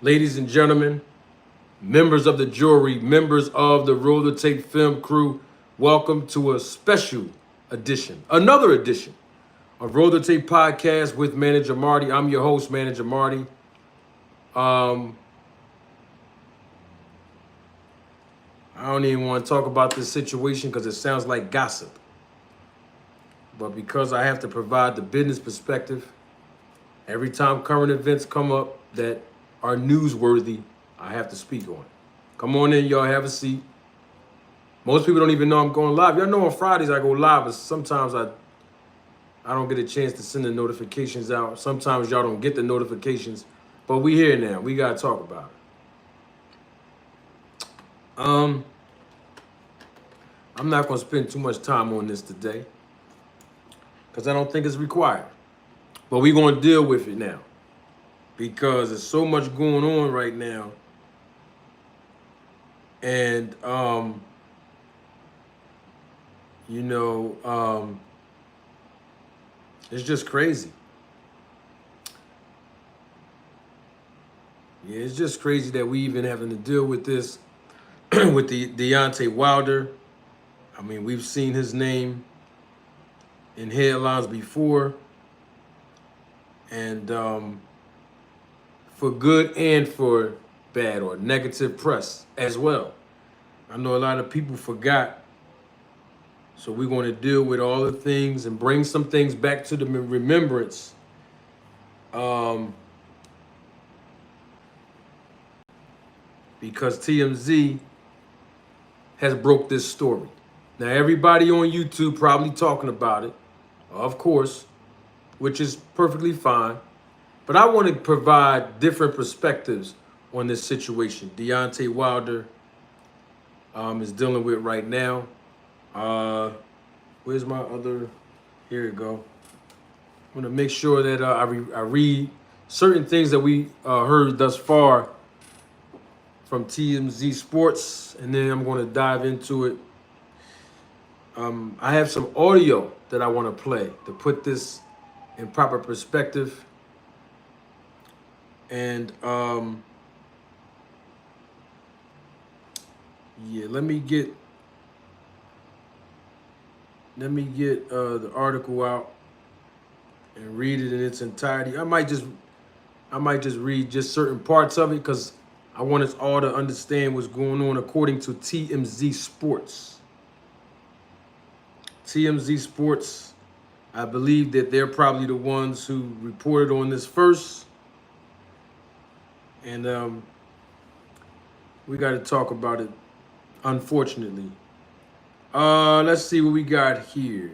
Ladies and gentlemen, members of the jury, members of the Roll the Tape film crew, welcome to a special edition, another edition of Roll the Tape podcast with Manager Marty. I'm your host, Manager Marty. I don't even want to talk about this situation because it sounds like gossip. But because I have to provide the business perspective, every time current events come up that are newsworthy, I have to speak on it. Come on in, y'all, have a seat. Most people don't even know I'm going live. Y'all know on Fridays I go live, but sometimes I don't get a chance to send the notifications out. Sometimes y'all don't get the notifications, but we here now. We got to talk about it. I'm not going to spend too much time on this today because I don't think it's required. But we're going to deal with it now because there's so much going on right now. And, it's just crazy. Yeah, it's just crazy that we even having to deal with this with the Deontay Wilder. I mean, we've seen his name in headlines before, and for good and for bad or negative press as well. I know a lot of people forgot, so we're going to deal with all the things and bring some things back to the remembrance. Because TMZ has broke this story. Now, everybody on YouTube probably talking about it, of course, which is perfectly fine. But I want to provide different perspectives on this situation Deontay Wilder is dealing with right now. Where's my other? Here we go. I want to make sure that I read certain things that we heard thus far from TMZ Sports, and then I'm going to dive into it. I have some audio that I want to play to put this in proper perspective. And let me get the article out and read it in its entirety. I might just read just certain parts of it because I want us all to understand what's going on according to TMZ Sports. TMZ Sports, I believe that they're probably the ones who reported on this first. And we got to talk about it, unfortunately. Let's see what we got here.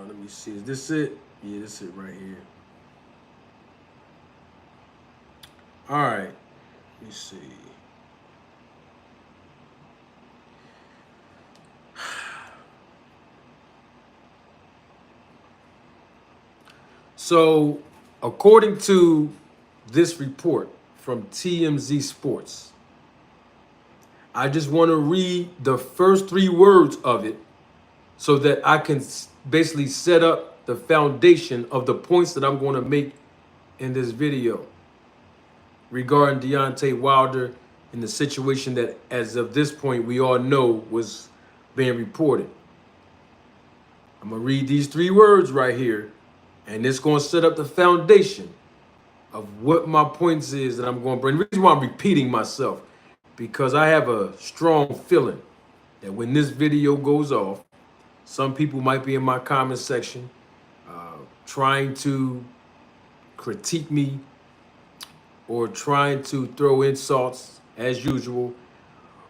Let me see. Is this it? Yeah, this is it right here. All right. Let me see. So, according to this report from TMZ Sports, I just want to read the first 3 words of it so that I can basically set up the foundation of the points that I'm going to make in this video regarding Deontay Wilder and the situation that, as of this point, we all know was being reported. I'm going to read these 3 words right here, and it's going to set up the foundation of what my points is that I'm going to bring. The reason why I'm repeating myself, because I have a strong feeling that when this video goes off, some people might be in my comment section trying to critique me or trying to throw insults as usual,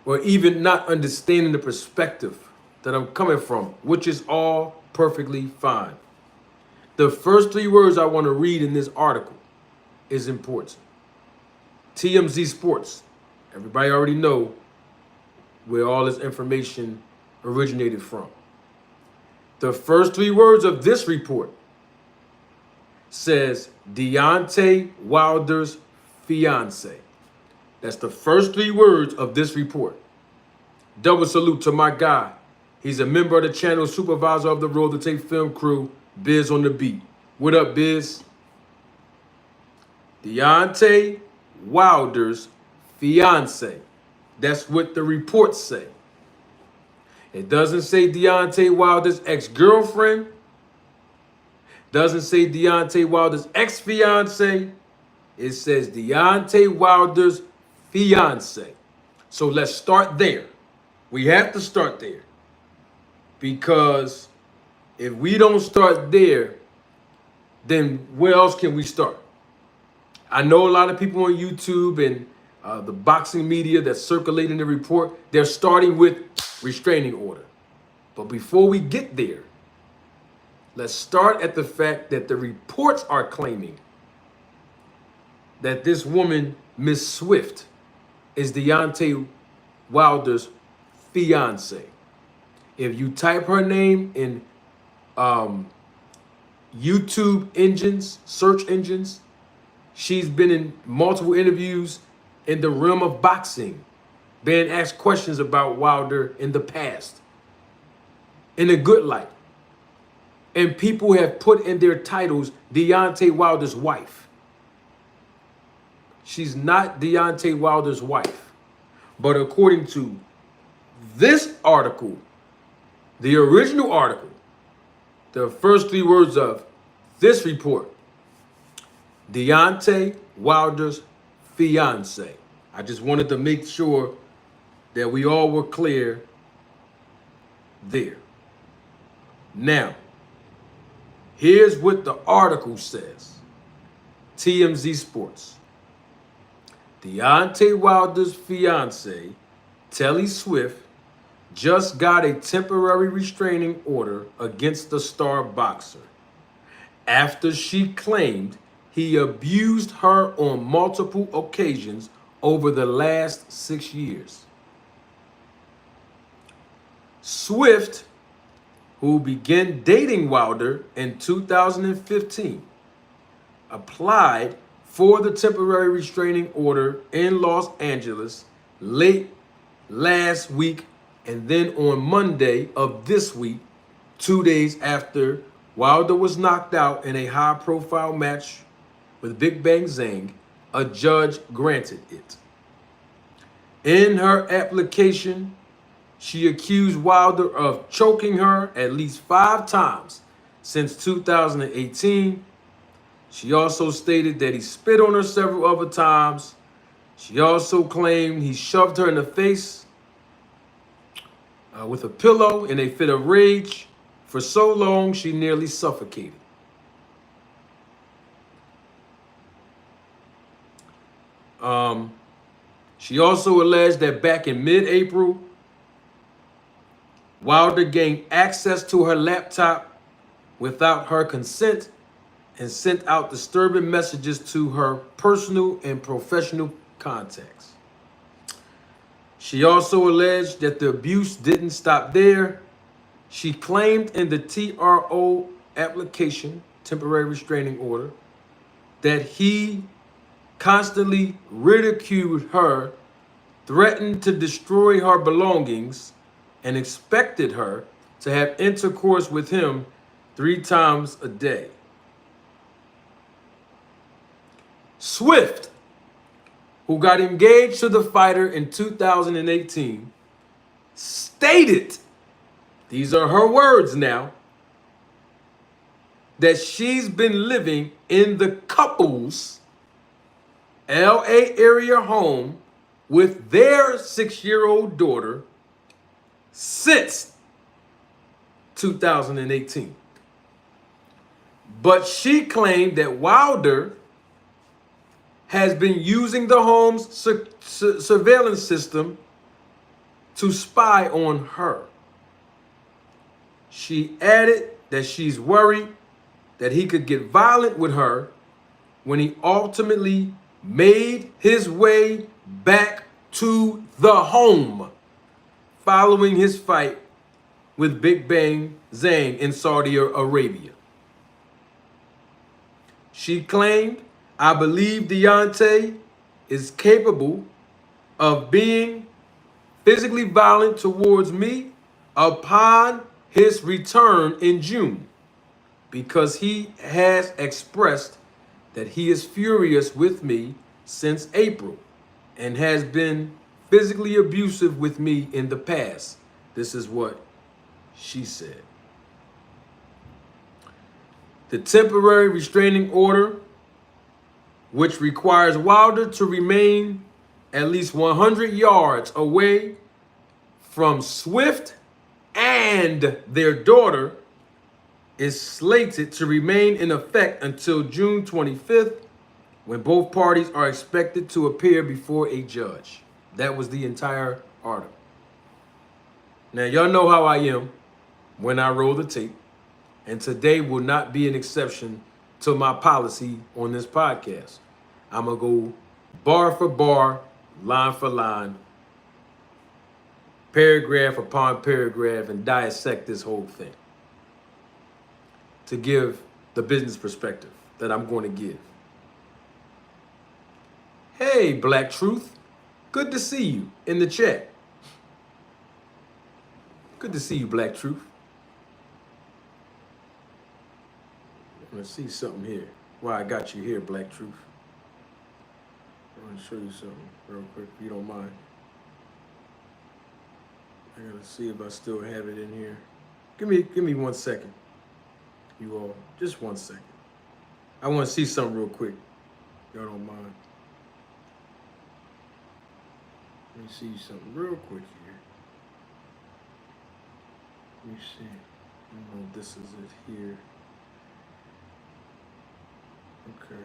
or even not understanding the perspective that I'm coming from, which is all perfectly fine. The first 3 words I want to read in this article is important. TMZ Sports. Everybody already know where all this information originated from. The first 3 words of this report says Deontay Wilder's fiance. That's the first 3 words of this report. Double salute to my guy. He's a member of the channel, supervisor of the Roll the Tape film crew, Biz on the beat. What up, Biz? Deontay Wilder's fiance. That's what the reports say. It doesn't say Deontay Wilder's ex-girlfriend. Doesn't say Deontay Wilder's ex-fiance. It says Deontay Wilder's fiance. So let's start there. We have to start there. Because if we don't start there, then where else can we start? I know a lot of people on YouTube and the boxing media that's circulating the report, they're starting with restraining order. But before we get there, let's start at the fact that the reports are claiming that this woman, Miss Swift, is Deontay Wilder's fiance. If you type her name in YouTube engines, search engines, she's been in multiple interviews in the realm of boxing, being asked questions about Wilder in the past, in a good light. And people have put in their titles Deontay Wilder's wife. She's not Deontay Wilder's wife. But according to this article, the original article, the first three words of this report, Deontay Wilder's fiance. I just wanted to make sure that we all were clear there. Now, here's what the article says. TMZ Sports. Deontay Wilder's fiance, Telly Swift, just got a temporary restraining order against the star boxer after she claimed he abused her on multiple occasions over the last 6 years. Swift, who began dating Wilder in 2015, applied for the temporary restraining order in Los Angeles late last week, and then on Monday of this week, 2 days after Wilder was knocked out in a high-profile match with Big Bang Zhang, a judge granted it. In her application, she accused Wilder of choking her at least 5 times since 2018. She also stated that he spit on her several other times. She also claimed he shoved her in the face with a pillow in a fit of rage for so long she nearly suffocated. She also alleged that back in mid-April, Wilder gained access to her laptop without her consent and sent out disturbing messages to her personal and professional contacts. She also alleged that the abuse didn't stop there. She claimed in the TRO application, temporary restraining order, that he constantly ridiculed her, threatened to destroy her belongings, and expected her to have intercourse with him 3 times a day. Swift, who got engaged to the fighter in 2018, stated, these are her words now, that she's been living in the couple's LA area home with their 6-year-old daughter since 2018. But she claimed that Wilder has been using the home's surveillance system to spy on her. She added that she's worried that he could get violent with her when he ultimately made his way back to the home following his fight with Big Bang Zhang in Saudi Arabia. She claimed, "I believe Deontay is capable of being physically violent towards me upon his return in June, because he has expressed that he is furious with me since April and has been physically abusive with me in the past. This is what she said. The temporary restraining order, which requires Wilder to remain at least 100 yards away from Swift and their daughter, is slated to remain in effect until June 25th, when both parties are expected to appear before a judge. That was the entire article. Now, y'all know how I am when I roll the tape, and today will not be an exception to my policy on this podcast. I'm going to go bar for bar, line for line, paragraph upon paragraph, and dissect this whole thing to give the business perspective that I'm going to give. Hey, Black Truth. Good to see you in the chat. Good to see you, Black Truth. I'm going to see something here. Why I got you here, Black Truth. I want to show you something real quick, if you don't mind. I got to see if I still have it in here. Give me 1 second, you all. Just 1 second. I want to see something real quick. Y'all don't mind. Let me see something real quick here. Let me see. I don't know if this is it here. Okay.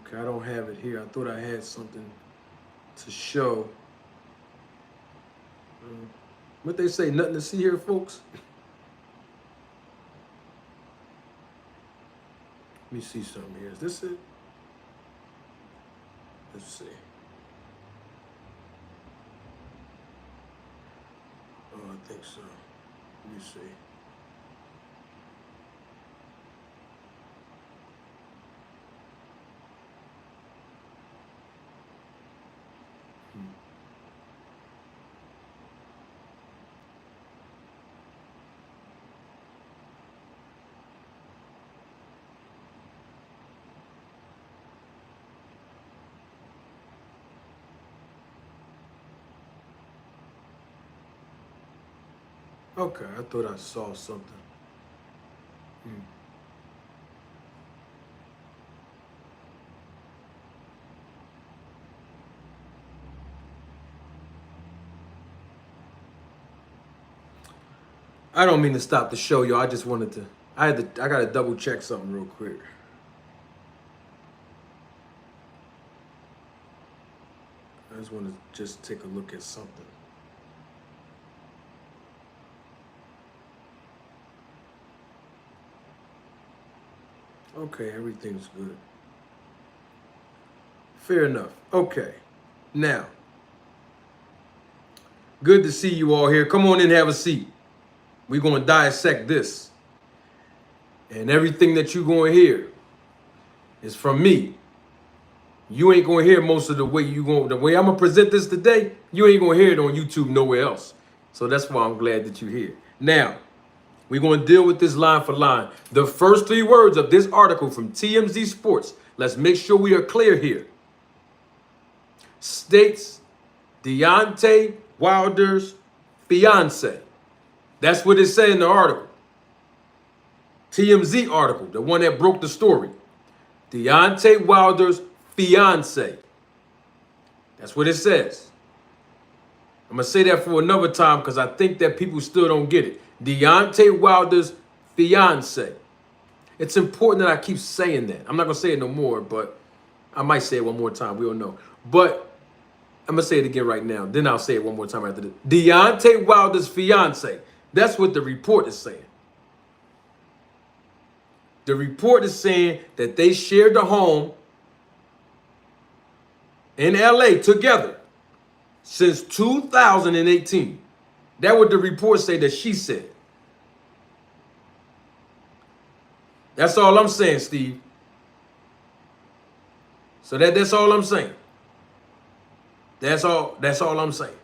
Okay, I don't have it here. I thought I had something to show. What they say, nothing to see here, folks? Let me see something here. Is this it? Let's see. Oh, I think so. Let me see. Okay, I thought I saw something. I don't mean to stop the show, y'all. I just wanted to. I gotta double check something real quick. I just want to just take a look at something. Okay, everything's good. Fair enough. Okay. Now, good to see you all here. Come on in, have a seat. We're going to dissect this. And everything that you're going to hear is from me. You ain't going to hear most of the way the way I'm going to present this today, you ain't going to hear it on YouTube nowhere else. So that's why I'm glad that you're here. Now, we're going to deal with this line for line. The first 3 words of this article from TMZ Sports, let's make sure we are clear here, states Deontay Wilder's fiance. That's what it said in the article. TMZ article, the one that broke the story. Deontay Wilder's fiance. That's what it says. I'm going to say that for another time because I think that people still don't get it. Deontay Wilder's fiance. It's important that I keep saying that. I'm not going to say it no more, but I might say it one more time. We don't know. But I'm going to say it again right now. Then I'll say it one more time after this. Deontay Wilder's fiance. That's what the report is saying. The report is saying that they shared the home in LA together since 2018. That what the report say that she said. That's all I'm saying, Steve. So that's all I'm saying. That's all I'm saying.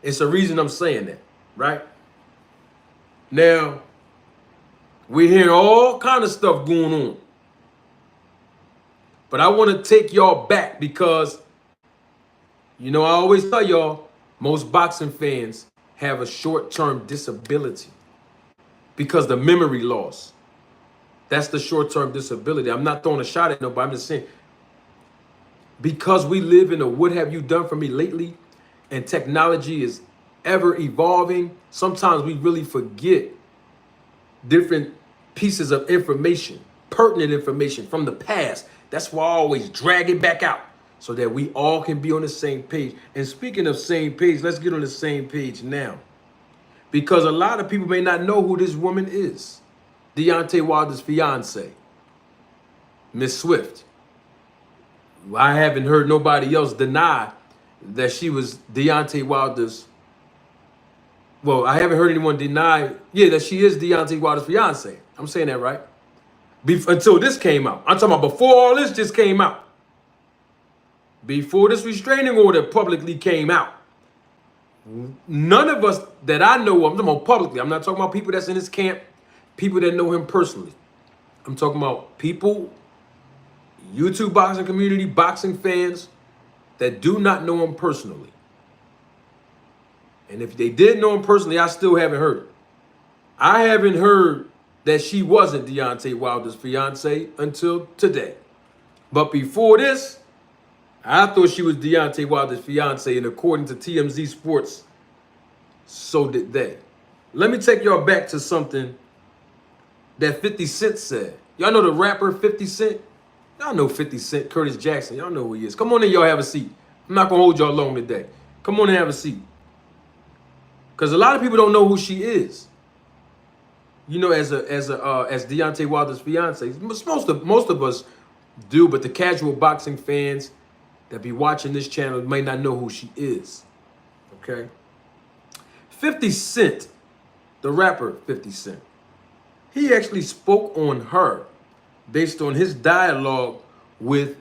It's the reason I'm saying that. right? Now, we're hearing all kind of stuff going on. But I want to take y'all back because, you know, I always tell y'all, most boxing fans have a short-term disability because the memory loss. That's the short-term disability. I'm not throwing a shot at nobody. I'm just saying, because we live in a what have you done for me lately, and technology is ever evolving, sometimes we really forget different pieces of information, pertinent information from the past. That's why I always drag it back out so that we all can be on the same page. And speaking of same page, let's get on the same page now. Because a lot of people may not know who this woman is. Deontay Wilder's fiance, Miss Swift. I haven't heard nobody else deny that she was Deontay Wilder's. Well, I haven't heard anyone deny, that she is Deontay Wilder's fiance. I'm saying that right. Until this came out. I'm talking about before all this just came out. Before this restraining order publicly came out. None of us that I know of, I'm talking about publicly. I'm not talking about people that's in his camp, people that know him personally. I'm talking about people, YouTube boxing community, boxing fans that do not know him personally. And if they did know him personally, I still haven't heard it. I haven't heard that she wasn't Deontay Wilder's fiance until today. But before this, I thought she was Deontay Wilder's fiance, and according to TMZ Sports, so did they. Let me take y'all back to something that 50 Cent said. Y'all know the rapper 50 Cent? Y'all know 50 Cent, Curtis Jackson. Y'all know who he is. Come on in, y'all have a seat. I'm not gonna hold y'all long today. Come on and have a seat. Because a lot of people don't know who she is. You know, as Deontay Wilder's fiance. Most of us do, but the casual boxing fans that be watching this channel may not know who she is. Okay? 50 Cent, the rapper 50 Cent, he actually spoke on her based on his dialogue with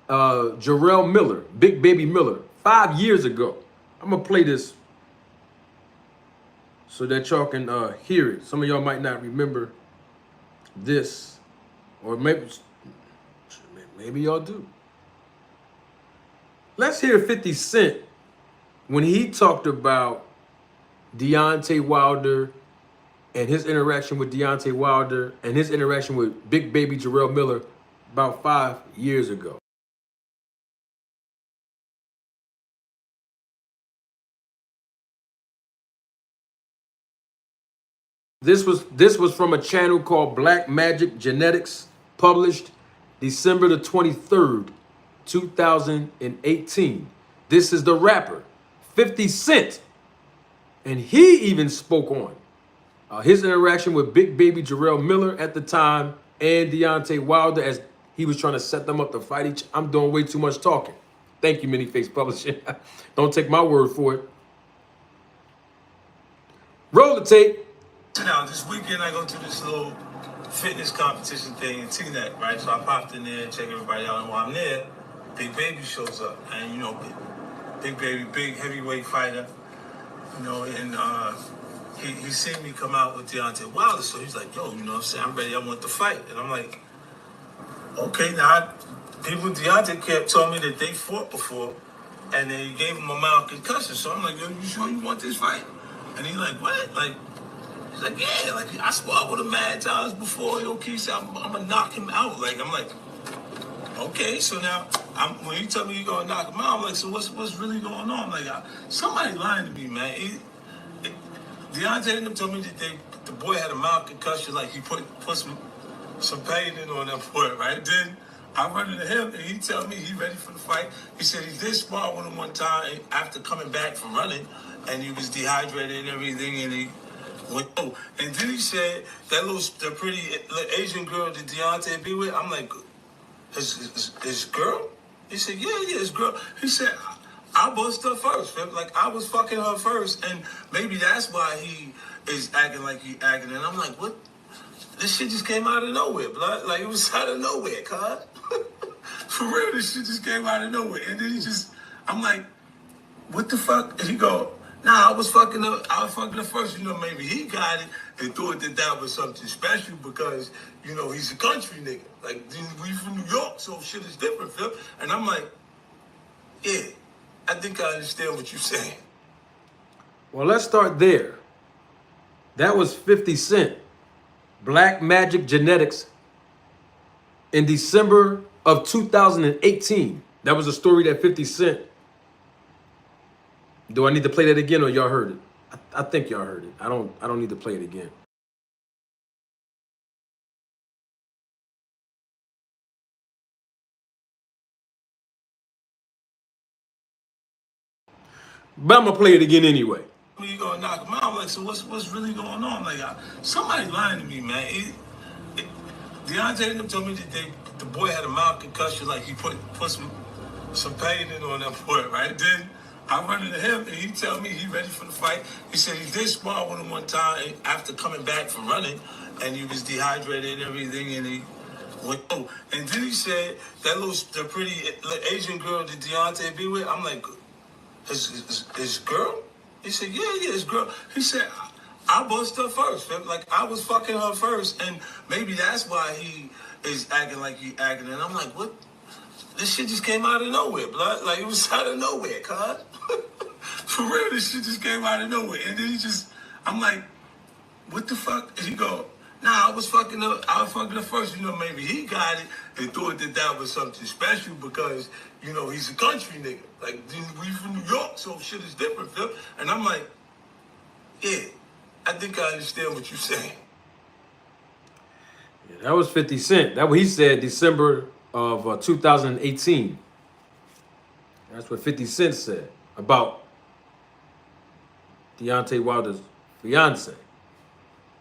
Jarrell Miller, Big Baby Miller, 5 years ago. I'm going to play this so that y'all can hear it. Some of y'all might not remember this, or maybe y'all do. Let's hear 50 Cent when he talked about Deontay Wilder and his interaction with Deontay Wilder and his interaction with Big Baby Jarrell Miller about 5 years ago. This was from a channel called Black Magic Genetics, published December the 23rd, 2018. This is the rapper, 50 Cent. And he even spoke on his interaction with Big Baby Jarrell Miller at the time and Deontay Wilder as he was trying to set them up to fight each. I'm doing way too much talking. Thank you, Manyface Publishing. Don't take my word for it. Roll the tape. Now, this weekend I go to this little fitness competition thing in T-Net, right? So I popped in there and check everybody out. And while I'm there, Big Baby shows up. And, you know, Big Baby, big heavyweight fighter, you know, and he seen me come out with Deontay Wilder. So he's like, yo, you know what I'm saying? I'm ready. I want to fight. And I'm like, okay, now, people in Deontay camp told me that they fought before and they gave him a mild concussion. So I'm like, yo, you sure you want this fight? And he's like, what? Like, he's like, yeah, like, I sparred with him mad times before. Yo, Keith, I'm going to knock him out. Like, I'm like, okay, so now, when you tell me you're going to knock him out, I'm like, so what's really going on? Like, somebody lying to me, man. Deontay and them told me that the boy had a mild concussion, like he put some pain in on that boy, right? Then I run into him, and he tells me he's ready for the fight. He said he did spar with him one time after coming back from running, and he was dehydrated and everything, and he went, oh. And then he said that pretty Asian girl that Deontay be with, I'm like, his girl? He said, yeah, his girl. He said, I bust her first. Like, I was fucking her first, and maybe that's why he is acting like he acting. And I'm like, what? This shit just came out of nowhere, blood. Like, it was out of nowhere, cuz. For real, this shit just came out of nowhere. And then I'm like, what the fuck? And he go, Nah, I was fucking the first. You know, maybe he got it and thought that that was something special because, you know, he's a country nigga. Like, we from New York, so shit is different, Phil. And I'm like, yeah, I think I understand what you're saying. Well, let's start there. That was 50 Cent, Black Magic Genetics, in December of 2018. That was a story that 50 Cent. Do I need to play that again or y'all heard it? I think y'all heard it. I don't need to play it again. But I'm gonna play it again anyway. You gonna knock him out? I'm like, so what's really going on? Like, somebody lying to me, man. Deontay and them told me that the boy had a mild concussion, like he put some pain in on that boy, right? Then I run into him and he tell me he ready for the fight. He said he did spar with him one time after coming back from running, and he was dehydrated and everything, and he went. Oh, and then he said the pretty Asian girl that Deontay be with. I'm like, his girl? He said, yeah, his girl. He said, I bust her first. Like, I was fucking her first, and maybe that's why he is acting like he acting. And I'm like, what? This shit just came out of nowhere, blood. Like, it was out of nowhere, cuz. For real, this shit just came out of nowhere. And then I'm like, what the fuck? And he go, nah, I was fucking the first. You know, maybe he got it and thought that that was something special because, you know, he's a country nigga. Like, we from New York, so shit is different, Phil. And I'm like, yeah, I think I understand what you're saying. Yeah, that was 50 Cent. That what he said December of 2018. That's what 50 Cent said about Deontay Wilder's fiance.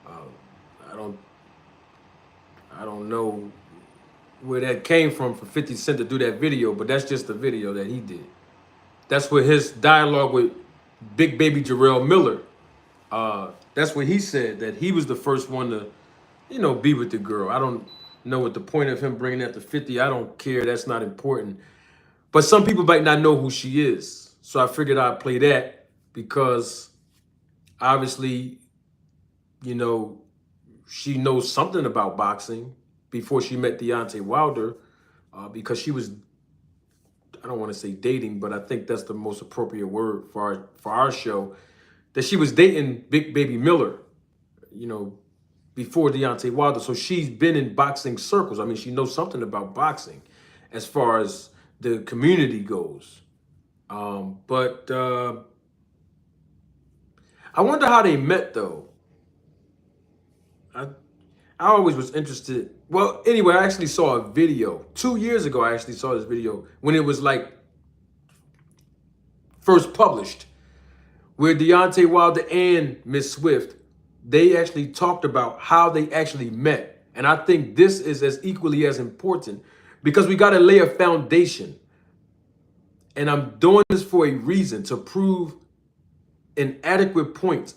I don't know where that came from for 50 Cent to do that video, but that's just the video that he did. That's where his dialogue with Big Baby Jarrell Miller. That's what he said, that he was the first one to, you know, be with the girl. I don't know what the point of him bringing that to 50. I don't care. That's not important. But some people might not know who she is. So I figured I'd play that because obviously, you know, she knows something about boxing before she met Deontay Wilder because she was, I don't want to say dating, but I think that's the most appropriate word for our show, that she was dating Big Baby Miller, you know, before Deontay Wilder. So she's been in boxing circles. I mean, she knows something about boxing as far as the community goes. But I wonder how they met, though. I always was interested. Well, anyway, I actually saw a video 2 years ago. I actually saw this video when it was like first published, where Deontay Wilder and Miss Swift, they actually talked about how they actually met. And I think this is as equally as important because we got to lay a foundation. And I'm doing this for a reason, to prove an adequate point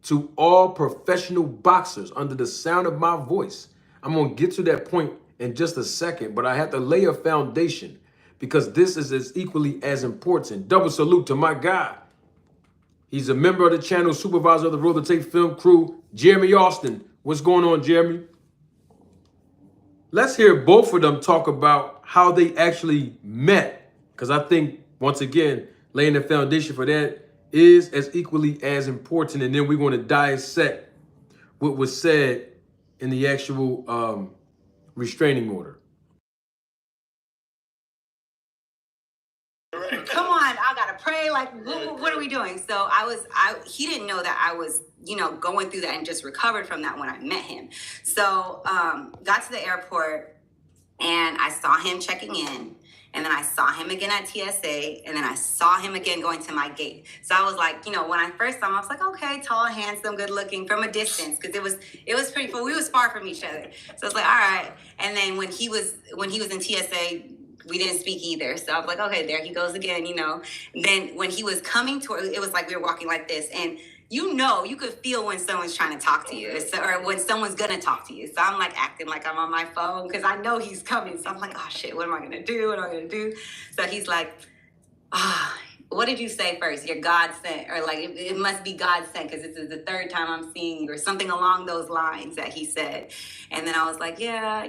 to all professional boxers under the sound of my voice. I'm going to get to that point in just a second, but I have to lay a foundation because this is as equally as important. Double salute to my guy. He's a member of the channel, supervisor of the Roll the Tape film crew, Jeremy Austin. What's going on, Jeremy? Let's hear both of them talk about how they actually met, because I think, once again, laying the foundation for that is as equally as important. And then we're going to dissect what was said in the actual restraining order. Come on, I gotta pray. Like, what are we doing? So he didn't know that I was, you know, going through that and just recovered from that when I met him. So, got to the airport and I saw him checking in. And then I saw him again at TSA, and then I saw him again going to my gate. So I was like, you know, when I first saw him, I was like, okay, tall, handsome, good looking from a distance, because it was pretty full. We was far from each other, so it's like, all right. And then when he was in TSA, we didn't speak either. So I was like, okay, there he goes again, you know. And then when he was coming toward, it was like we were walking like this, and you know, you could feel when someone's trying to talk to you, or when someone's gonna talk to you. So I'm like acting like I'm on my phone because I know he's coming. So I'm like, oh shit, what am I gonna do? What am I gonna do? So he's like, what did you say first? You're God sent, or like it must be God sent because this is the third time I'm seeing you, or something along those lines that he said. And then I was like, yeah,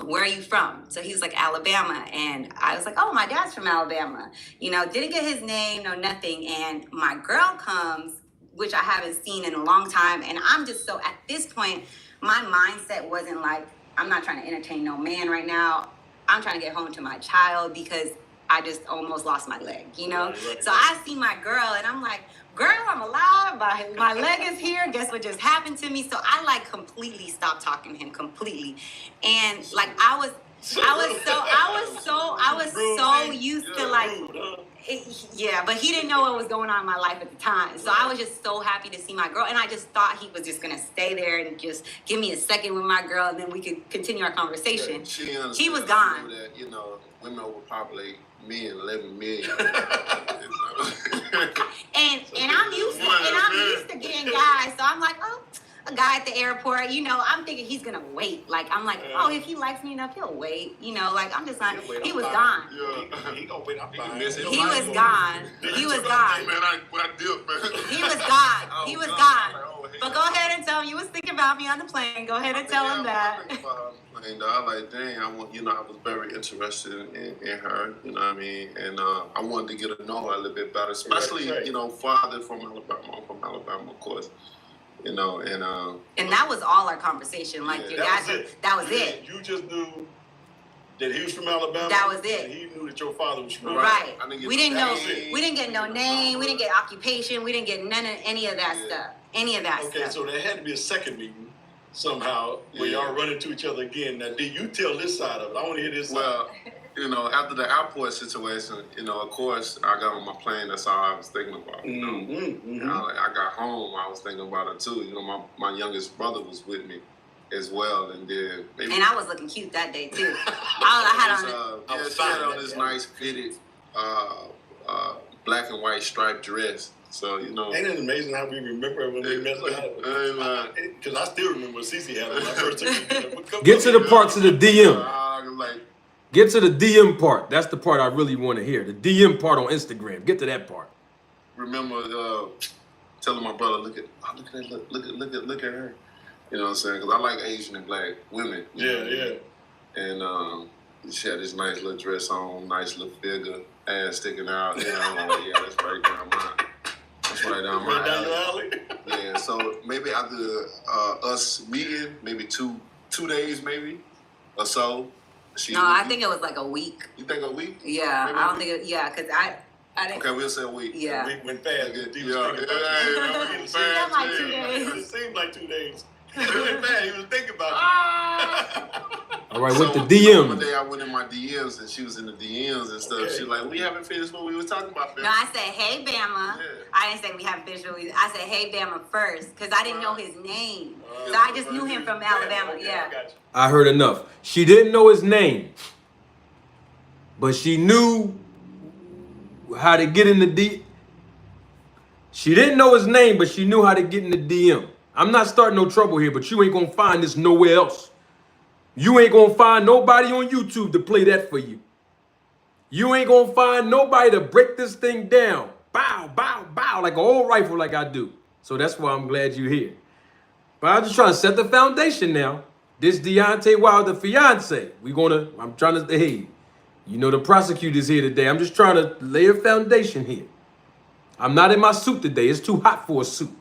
where are you from? So he was like, Alabama. And I was like, oh, my dad's from Alabama. Didn't get his name, no nothing. And my girl comes, which I haven't seen in a long time. And I'm just so, at this point, my mindset wasn't like, I'm not trying to entertain no man right now. I'm trying to get home to my child because I just almost lost my leg, Right. So I see my girl and I'm like, girl, I'm alive. My leg is here. Guess what just happened to me? So I like completely stopped talking to him completely. And like I was so used to like, but he didn't know what was going on in my life at the time. So I was just so happy to see my girl. And I just thought he was just going to stay there and just give me a second with my girl and then we could continue our conversation. Yeah, he was gone. That, women overpopulate men 11 million. and I'm used to getting guys. So I'm like, oh, a guy at the airport, I'm thinking he's gonna wait. Like I'm like, oh, if he likes me enough, he'll wait. Like I'm just like, he was gone. Yeah, he gonna wait. He was gone. He was gone. He was gone. He was gone. But go ahead and tell him you was thinking about me on the plane. Go ahead and tell him that. And I like, dang, I was very interested in her, you know what I mean? And I wanted to get to know her a little bit better, especially, father from Alabama, of course, and that was all our conversation. Like, your dad, that was it. You just knew that he was from Alabama. That was it. And he knew that your father was from Right. We didn't know. We didn't get no name. We didn't get occupation. We didn't get any of that stuff. Any of that stuff. Okay, so there had to be a second meeting somehow where y'all run into each other again. Now, did you tell this side of it? I want to hear this side. Well, after the airport situation, of course, I got on my plane. That's all I was thinking about. I got home. I was thinking about it too. My youngest brother was with me as well, and then and I was looking cute that day too. I had on this nice fitted black and white striped dress. So, Ain't it amazing how we remember when we messed up? Because I still remember what Cece had on when I first took it. Get to the parts of the DM. Get to the DM part. That's the part I really want to hear. The DM part on Instagram. Get to that part. Remember telling my brother, look at her. You know what I'm saying? Because I like Asian and black women. Yeah. And she had this nice little dress on, nice little figure, ass sticking out. That's right down mine. That's right down my alley. Yeah, so maybe after us meeting, maybe two days maybe or so. I think it was like a week. You think a week? Yeah, maybe I don't think it, because I didn't. Okay, we'll say a week. Yeah. A week went fast. It seemed like 2 days. It seemed like 2 days. He went fast. He was thinking about you. All right, with the DM. One day I went in my DMs and she was in the DMs and stuff. She like, we haven't finished what we were talking about. No, I said, hey, Bama. Yeah. I didn't say we haven't finished what I said, hey, Bama first, because I didn't know his name. So I just knew him from Alabama. Okay, yeah. I heard enough. She didn't know his name, but she knew how to get in the DM. She didn't know his name, but she knew how to get in the DM. I'm not starting no trouble here, but you ain't gonna find this nowhere else. You ain't gonna find nobody on YouTube to play that for you. You ain't gonna find nobody to break this thing down. Bow, bow, bow, like an old rifle like I do. So that's why I'm glad you're here. But I'm just trying to set the foundation now. This Deontay Wilder fiance. I'm trying to, hey, the prosecutor's here today. I'm just trying to lay a foundation here. I'm not in my suit today. It's too hot for a suit.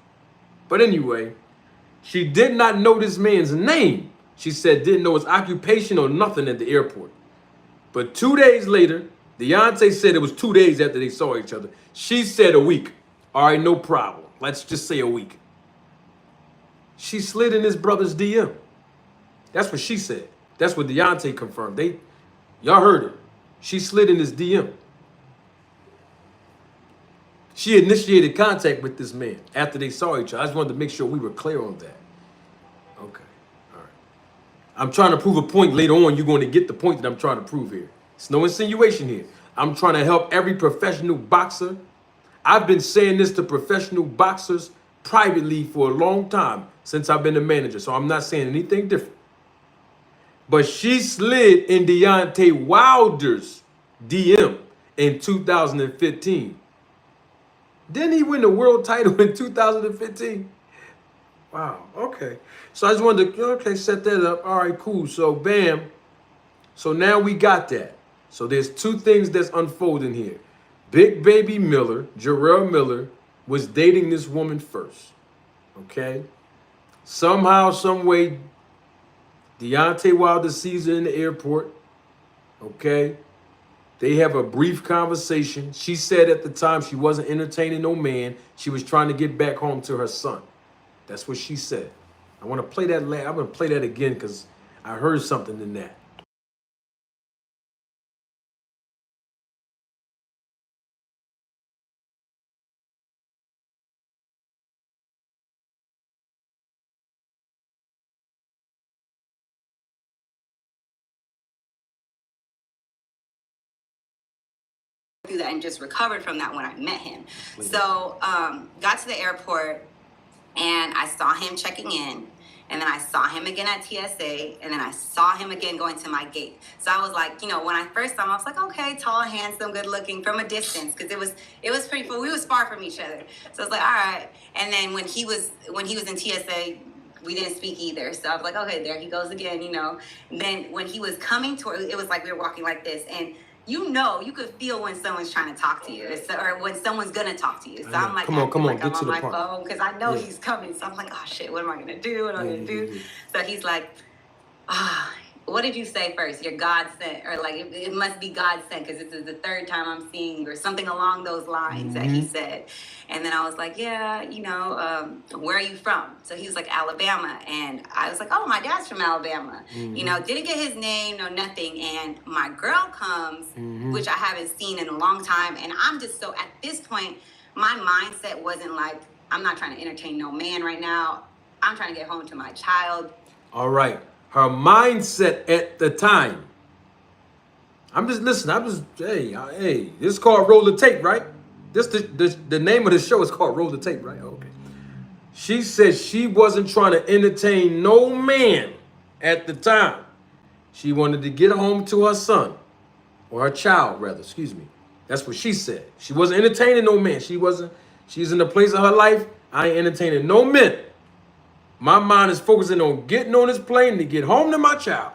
But anyway, she did not know this man's name. She said didn't know his occupation or nothing at the airport. But 2 days later, Deontay said it was 2 days after they saw each other. She said a week. All right, no problem. Let's just say a week. She slid in his brother's DM. That's what she said. That's what Deontay confirmed. Y'all heard it. She slid in his DM. She initiated contact with this man after they saw each other. I just wanted to make sure we were clear on that. Okay. All right. I'm trying to prove a point later on. You're going to get the point that I'm trying to prove here. It's no insinuation here. I'm trying to help every professional boxer. I've been saying this to professional boxers privately for a long time since I've been a manager. So I'm not saying anything different. But she slid in Deontay Wilder's DM in 2015. Didn't he win the world title in 2015? Wow, okay. So I just wanted to, okay, set that up. All right, cool. So bam. So now we got that. So there's two things that's unfolding here. Big Baby Miller, Jarrell Miller, was dating this woman first. Okay? Somehow, some way, Deontay Wilder sees her in the airport. Okay? They have a brief conversation. She said at the time she wasn't entertaining no man. She was trying to get back home to her son. That's what she said. I want to play that. I'm going to play that again because I heard something in that. Through that and just recovered from that when I met him. So got to the airport and I saw him checking in, and then I saw him again at TSA, and then I saw him again going to my gate. So I was like, you know, when I first saw him, I was like, okay, tall, handsome, good looking from a distance, because it was pretty full. We was far from each other. So I was like, all right. And then when he was in TSA, we didn't speak either. So I was like, okay, there he goes again, you know. And then when he was coming toward, it was like we were walking like this, and you know, you could feel when someone's trying to talk to you, or when someone's gonna talk to you. So I'm like, come on, like get I'm to on the my part. phone because I know he's coming. So I'm like, oh shit, what am I gonna do? What am I gonna do? So he's like, what did you say first? You're God sent, or like it must be God sent because this is the third time I'm seeing you, or something along those lines that he said. And then I was like, yeah, you know, where are you from? So he was like, Alabama. And I was like, oh, my dad's from Alabama. You know, didn't get his name, no nothing. And my girl comes, which I haven't seen in a long time. And I'm just so, at this point, my mindset wasn't like, I'm not trying to entertain no man right now. I'm trying to get home to my child. All right. Her mindset at the time. Hey, this is called Roll the Tape, right? The name of the show is called Roll the Tape, right? Okay. She said she wasn't trying to entertain no man at the time. She wanted to get home to her son, or her child, rather, excuse me. That's what she said. She wasn't entertaining no man. She's in the place of her life. I ain't entertaining no men. My mind is focusing on getting on this plane to get home to my child.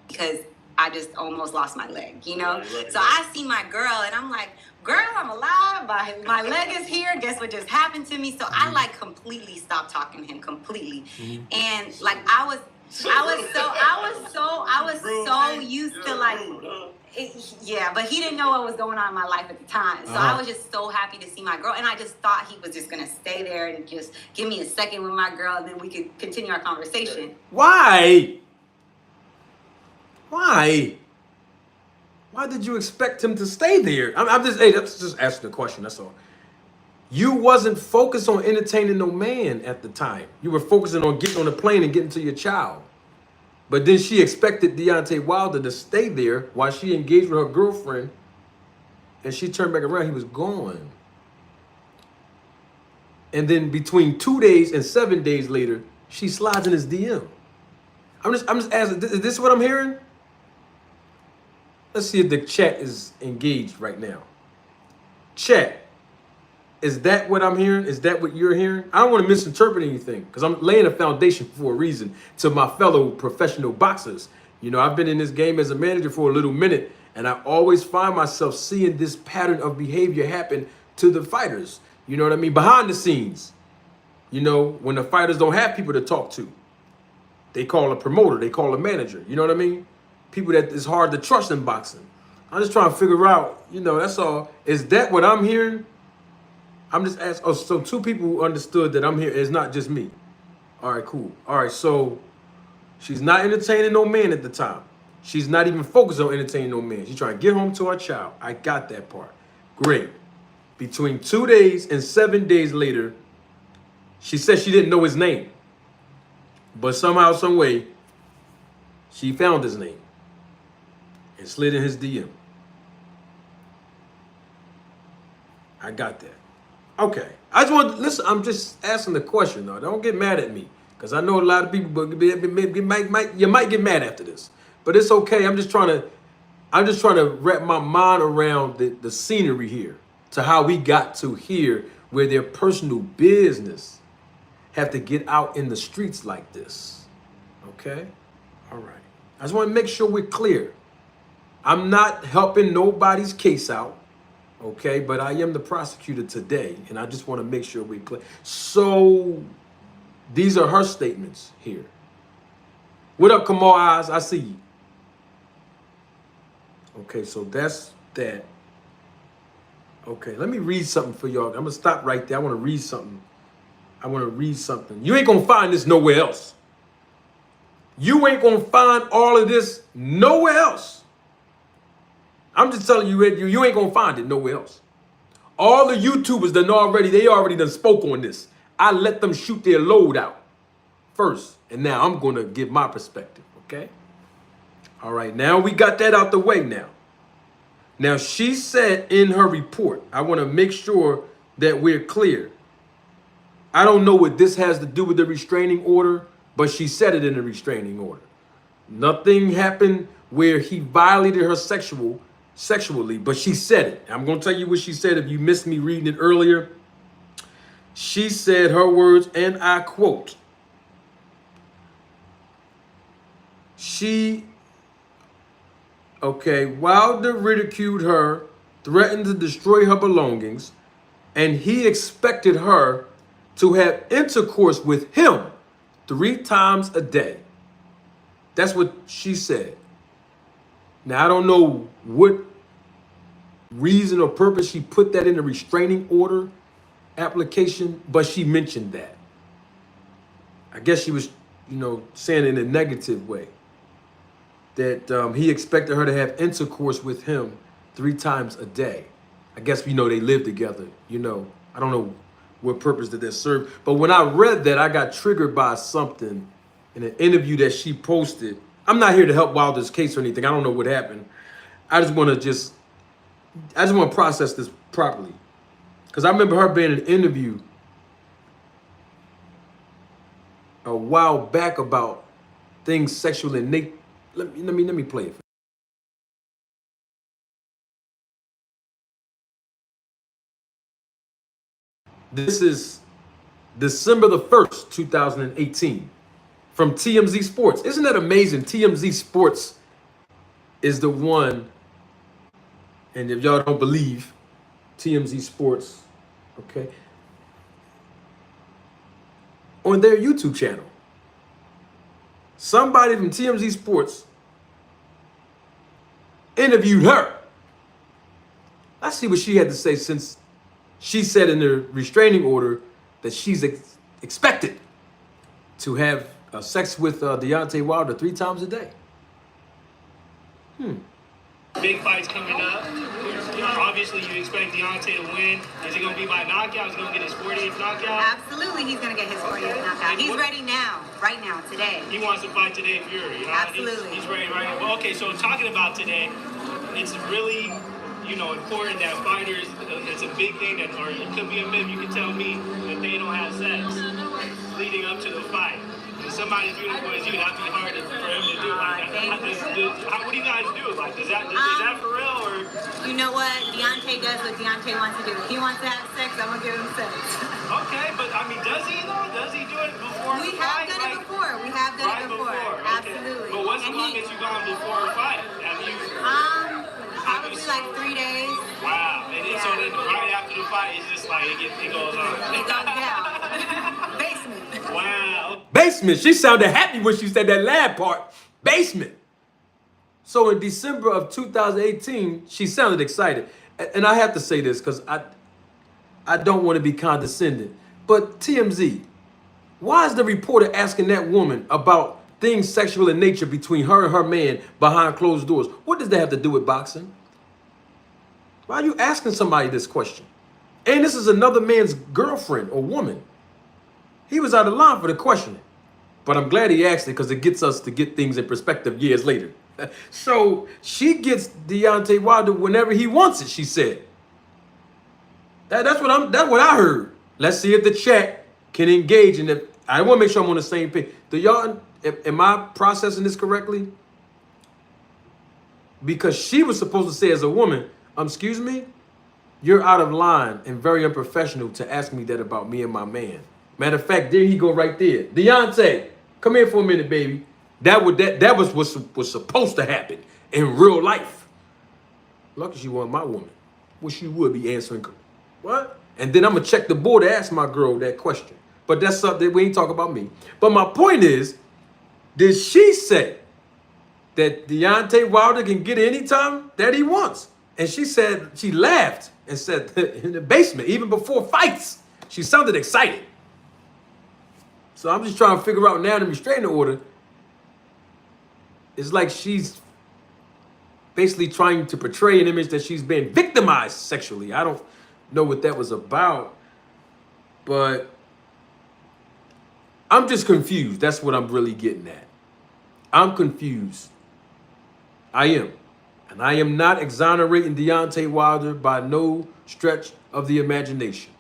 Because I just almost lost my leg, you know? So I see my girl and I'm like, girl, I'm alive. My leg is here. Guess what just happened to me? So I like completely stopped talking to him completely. And like I was so used to like, but he didn't know what was going on in my life at the time. So I was just so happy to see my girl. And I just thought he was just going to stay there and just give me a second with my girl and then we could continue our conversation. Why? Why did you expect him to stay there? I'm just asking a question, that's all. You wasn't focused on entertaining no man at the time. You were focusing on getting on the plane and getting to your child. But then she expected Deontay Wilder to stay there while she engaged with her girlfriend. And she turned back around, he was gone. And then between 2 days and 7 days later, she slides in his DM. I'm just asking, is this what I'm hearing? Let's see if the chat is engaged right now. Chat, is that what I'm hearing? Is that what you're hearing? I don't want to misinterpret anything because I'm laying a foundation for a reason to my fellow professional boxers. You know, I've been in this game as a manager for a little minute, and I always find myself seeing this pattern of behavior happen to the fighters. You know what I mean? Behind the scenes, you know, when the fighters don't have people to talk to, they call a promoter, they call a manager. You know what I mean? People that is hard to trust in boxing. I'm just trying to figure out, you know, that's all. Is that what I'm hearing? I'm just asking. Oh, so two people who understood that I'm here. It's not just me. All right, cool. All right, so she's not entertaining no man at the time. She's not even focused on entertaining no man. She's trying to get home to her child. I got that part. Great. Between 2 days and 7 days later, she said she didn't know his name. But somehow, some way, she found his name and slid in his DM. I got that. Okay. I just want to listen. I'm just asking the question, though. Don't get mad at me, because I know a lot of people, you might get mad after this, but it's okay. I'm just trying to I'm just trying to wrap my mind around the scenery here, to how we got to here, where their personal business have to get out in the streets like this. Okay? All right. I just want to make sure we're clear. I'm not helping nobody's case out, okay? But I am the prosecutor today, and I just want to make sure we're clear. So these are her statements here. What up, Kamal Eyes? I see you. Okay, so that's that. Okay, let me read something for y'all. I'm going to stop right there. I want to read something. You ain't going to find this nowhere else. You ain't going to find all of this nowhere else. I'm just telling you, you ain't going to find it nowhere else. All the YouTubers they already done spoke on this. I let them shoot their load out first. And now I'm going to give my perspective, okay? All right, now we got that out the way now. Now, she said in her report, I want to make sure that we're clear. I don't know what this has to do with the restraining order, but she said it in the restraining order. Nothing happened where he violated her sexually, but she said it. I'm going to tell you what she said if you missed me reading it earlier. She said her words, and I quote, Wilder ridiculed her, threatened to destroy her belongings, and he expected her to have intercourse with him 3 times a day. That's what she said. Now, I don't know what reason or purpose she put that in the restraining order application, but she mentioned that. I guess she was, saying it in a negative way. That he expected her to have intercourse with him 3 times a day. I guess they live together, I don't know what purpose did that serve. But when I read that, I got triggered by something in an interview that she posted. I'm not here to help Wilder's case or anything. I don't know what happened. I just want to process this properly. Because I remember her being in an interview a while back about things sexual in nature. Let me play it. This is December the 1st, 2018, from TMZ Sports. Isn't that amazing? TMZ Sports is the one, and if y'all don't believe, TMZ Sports, okay, on their YouTube channel. Somebody from TMZ Sports interviewed her. Let's see what she had to say, since she said in the restraining order that she's expected to have sex with Deontay Wilder 3 times a day. Big fights coming up. Obviously, you expect Deontay to win. Is it going to be by knockout? Is he going to get his 40th knockout? Absolutely, he's going to get his 40th knockout. He's ready now, right now, today. He wants to fight today, Fury. Absolutely. He's ready right now. Well, okay, so talking about today, it's really, important that fighters, it's a big thing or it could be a myth. You can tell me that they don't have sex leading up to the fight. If somebody's beautiful as you, that'd be hard for him to do. What do you guys do? Is that for real, or? You know what? Deontay does what Deontay wants to do. If he wants to have sex, I'm going to give him sex. Okay, but does he though? Does he do it before We the have fight? done it before. We have done it before. Okay. Absolutely. But what's the longest you've gone before a fight? Have you? Probably like 3 days. Wow. And then, so then right after the fight, it's just like it goes on. It goes down. Basement. Wow. Basement. She sounded happy when she said that last part. Basement. So in December of 2018, she sounded excited. And I have to say this because I don't want to be condescending. But TMZ, why is the reporter asking that woman about things sexual in nature between her and her man behind closed doors? What does that have to do with boxing? Why are you asking somebody this question? And this is another man's girlfriend or woman. He was out of line for the questioning. But I'm glad he asked it because it gets us to get things in perspective years later. So she gets Deontay Wilder whenever he wants it, she said. That's what I heard. Let's see if the chat can engage. And if I want to make sure I'm on the same page. Am I processing this correctly? because she was supposed to say as a woman, excuse me, you're out of line and very unprofessional to ask me that about me and my man. Matter of fact, there he go right there. Deontay, come here for a minute, baby. That was what was supposed to happen in real life. Lucky she wasn't my woman. Wish you would be answering. What? And then I'm going to check the board to ask my girl that question. But that's something, we ain't talking about me. But my point is, did she say that Deontay Wilder can get any time that he wants? And she said, she laughed and said, in the basement, even before fights, she sounded excited. So I'm just trying to figure out now the restraining order. It's like she's basically trying to portray an image that she's been victimized sexually. I don't know what that was about, but I'm just confused. That's what I'm really getting at. I'm confused. I am. And I am not exonerating Deontay Wilder by no stretch of the imagination.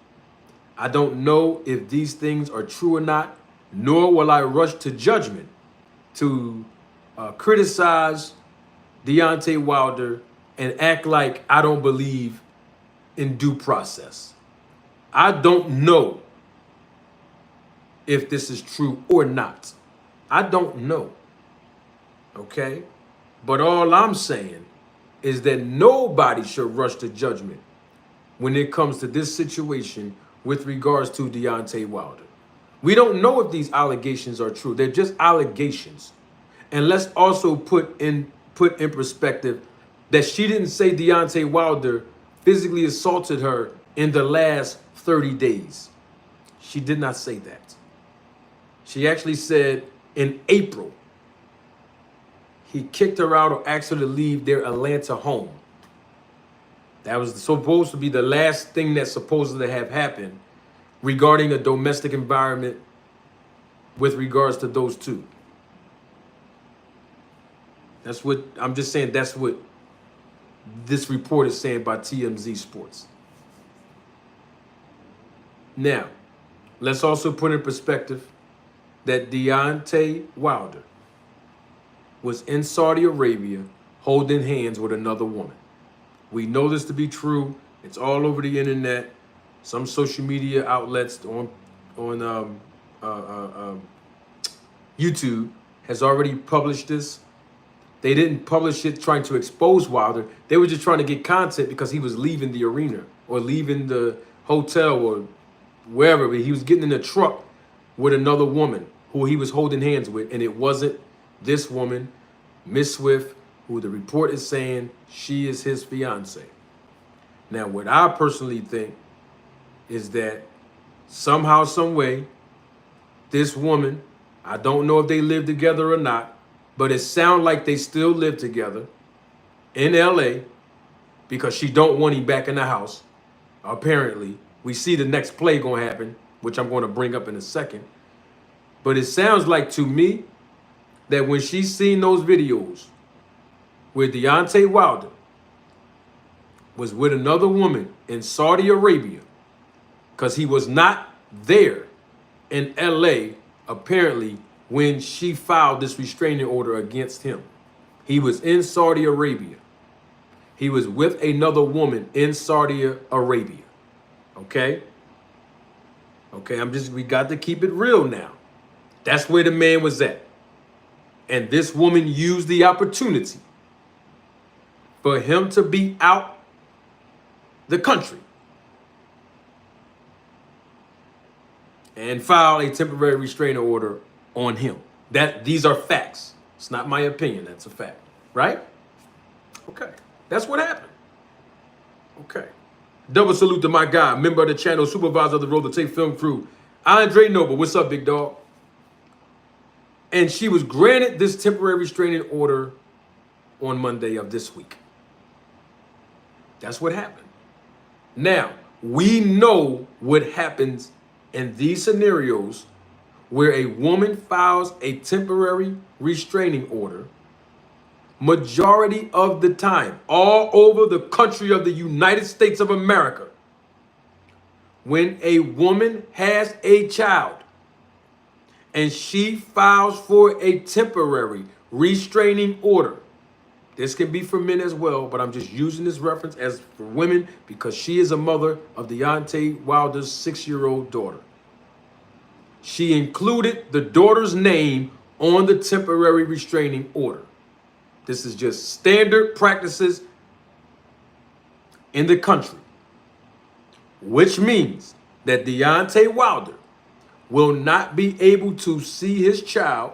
I don't know if these things are true or not, nor will I rush to judgment to criticize Deontay Wilder and act like I don't believe in due process. I don't know if this is true or not. I don't know. Okay? But all I'm saying is that nobody should rush to judgment when it comes to this situation with regards to Deontay Wilder. We don't know if these allegations are true. They're just allegations. And let's also put in perspective that she didn't say Deontay Wilder physically assaulted her in the last 30 days. She did not say that. She actually said in April, he kicked her out or asked her to leave their Atlanta home. That was supposed to be the last thing that's supposed to have happened regarding a domestic environment with regards to those two. That's what, I'm just saying, that's what this report is saying by TMZ Sports. Now, let's also put in perspective that Deontay Wilder was in Saudi Arabia holding hands with another woman. We know this to be true. It's all over the internet. Some social media outlets on YouTube has already published this. They didn't publish it trying to expose Wilder. They were just trying to get content because he was leaving the arena or leaving the hotel or wherever. But he was getting in a truck with another woman who he was holding hands with. And it wasn't this woman, Miss Swift, who the report is saying she is his fiance. Now, what I personally think is that somehow, some way, this woman, I don't know if they live together or not, but it sounds like they still live together in LA because she don't want him back in the house. Apparently, we see the next play going to happen, which I'm going to bring up in a second. But it sounds like to me that when she's seen those videos where Deontay Wilder was with another woman in Saudi Arabia, because he was not there in LA, apparently, when she filed this restraining order against him. He was in Saudi Arabia. He was with another woman in Saudi Arabia. Okay? Okay, we got to keep it real now. That's where the man was at. And this woman used the opportunity for him to be out the country and file a temporary restraining order on him. These are facts. It's not my opinion. That's a fact. Right? Okay. That's what happened. Okay. Double salute to my guy, member of the channel, supervisor of the Roll the Tape film crew, Andre Noble. What's up, big dog? And she was granted this temporary restraining order on Monday of this week. That's what happened. Now, we know what happens in these scenarios where a woman files a temporary restraining order. Majority of the time, all over the country of the United States of America, when a woman has a child and she files for a temporary restraining order, This can be for men as well, but I'm just using this reference as for women because she is a mother of Deontay Wilder's 6-year-old daughter. She included the daughter's name on the temporary restraining order. This is just standard practices in the country, which means that Deontay Wilder will not be able to see his child,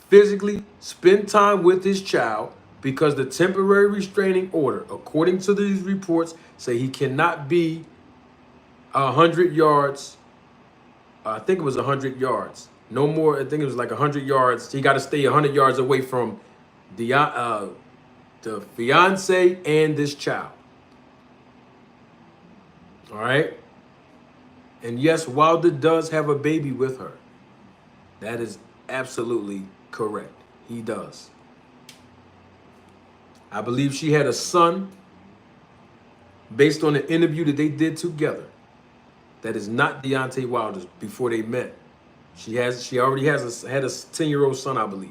physically spend time with his child, because the temporary restraining order, according to these reports, say he cannot be 100 yards. I think it was 100 yards. No more. I think it was like 100 yards. He got to stay 100 yards away from the fiance and this child. All right. And yes, Wilder does have a baby with her. That is absolutely correct. He does. I believe she had a son based on the interview that they did together. That is not Deontay Wilder's before they met. She already had a 10-year-old son, I believe.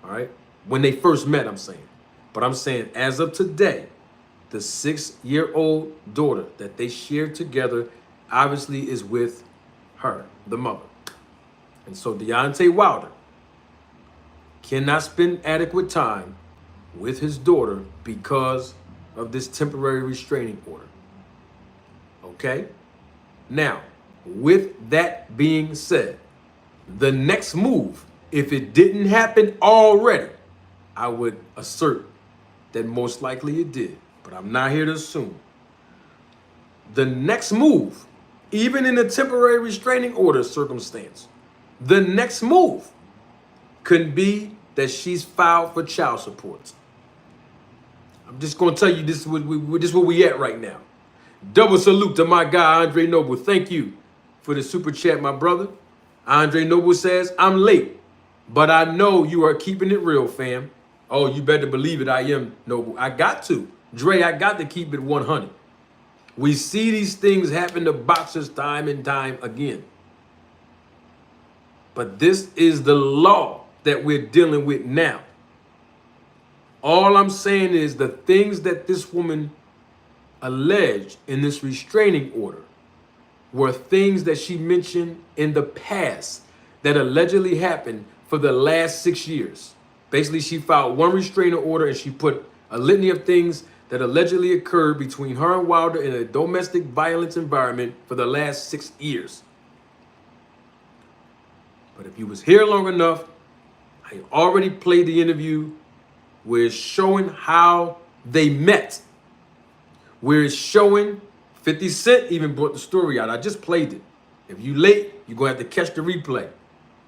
All right. When they first met, I'm saying. But I'm saying as of today, the 6-year-old daughter that they shared together obviously is with her, the mother. And so Deontay Wilder cannot spend adequate time with his daughter because of this temporary restraining order. Okay? Now, with that being said, the next move, if it didn't happen already, I would assert that most likely it did, but I'm not here to assume. The next move, even in a temporary restraining order circumstance, the next move could be that she's filed for child support. I'm just going to tell you this is where we at right now. Double salute to my guy, Andre Noble. Thank you for the super chat, my brother. Andre Noble says, I'm late, but I know you are keeping it real, fam. Oh, you better believe it. I am, Noble. I got to. Dre, I got to keep it 100. We see these things happen to boxers time and time again. But this is the law that we're dealing with now. All I'm saying is the things that this woman alleged in this restraining order were things that she mentioned in the past that allegedly happened for the last 6 years. Basically, she filed one restraining order and she put a litany of things that allegedly occurred between her and Wilder in a domestic violence environment for the last 6 years. But if you was here long enough, I already played the interview where it's showing how they met. Where it's showing 50 Cent even brought the story out. I just played it. If you late, you're going to have to catch the replay.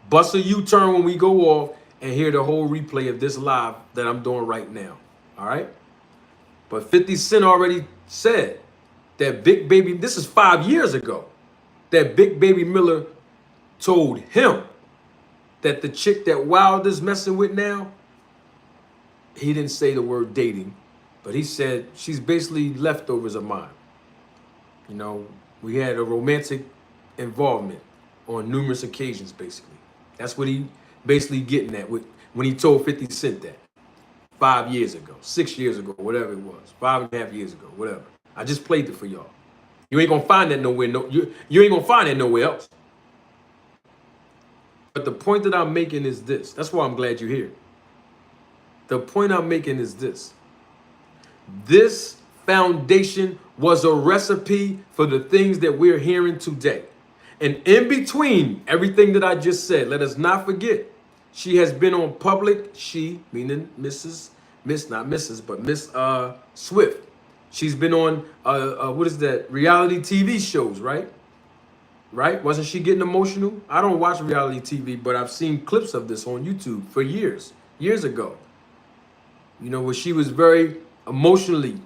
Bust a U-turn when we go off and hear the whole replay of this live that I'm doing right now. All right? But 50 Cent already said that Big Baby, this is 5 years ago, that Big Baby Miller told him that the chick that Wilder's messing with now, he didn't say the word dating, but he said she's basically leftovers of mine. You know, we had a romantic involvement on numerous occasions, basically. That's what he basically getting at when he told 50 Cent that 5 years ago, 6 years ago, whatever it was, 5.5 years ago, whatever. I just played it for y'all. You ain't gonna find that nowhere. You ain't gonna find that nowhere else. But the point that I'm making is this. That's why I'm glad you're here. The point I'm making is this. This foundation was a recipe for the things that we're hearing today. And in between everything that I just said, let us not forget, she has been on public, she, meaning Miss Swift. She's been on, what is that, reality TV shows, right? Right? Wasn't she getting emotional? I don't watch reality TV, but I've seen clips of this on YouTube for years ago. You know, where she was very emotionally,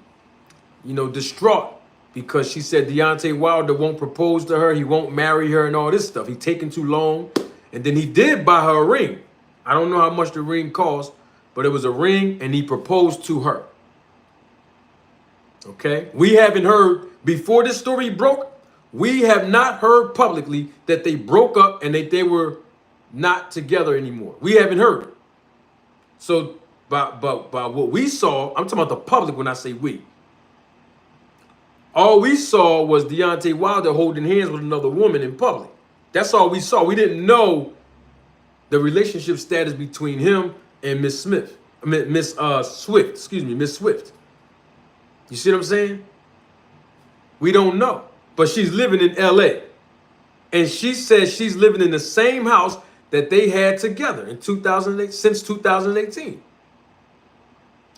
you know, distraught because she said Deontay Wilder won't propose to her, he won't marry her and all this stuff. He's taking too long. And then he did buy her a ring. I don't know how much the ring cost, but it was a ring and he proposed to her. Okay? We haven't heard, before this story broke, we have not heard publicly that they broke up and that they were not together anymore. We haven't heard. So by what we saw, I'm talking about the public when I say we. All we saw was Deontay Wilder holding hands with another woman in public. That's all we saw. We didn't know the relationship status between him and Miss Smith. Miss Swift, excuse me, Miss Swift. You see what I'm saying? We don't know. But she's living in LA. And she says she's living in the same house that they had together in 2008, since 2018.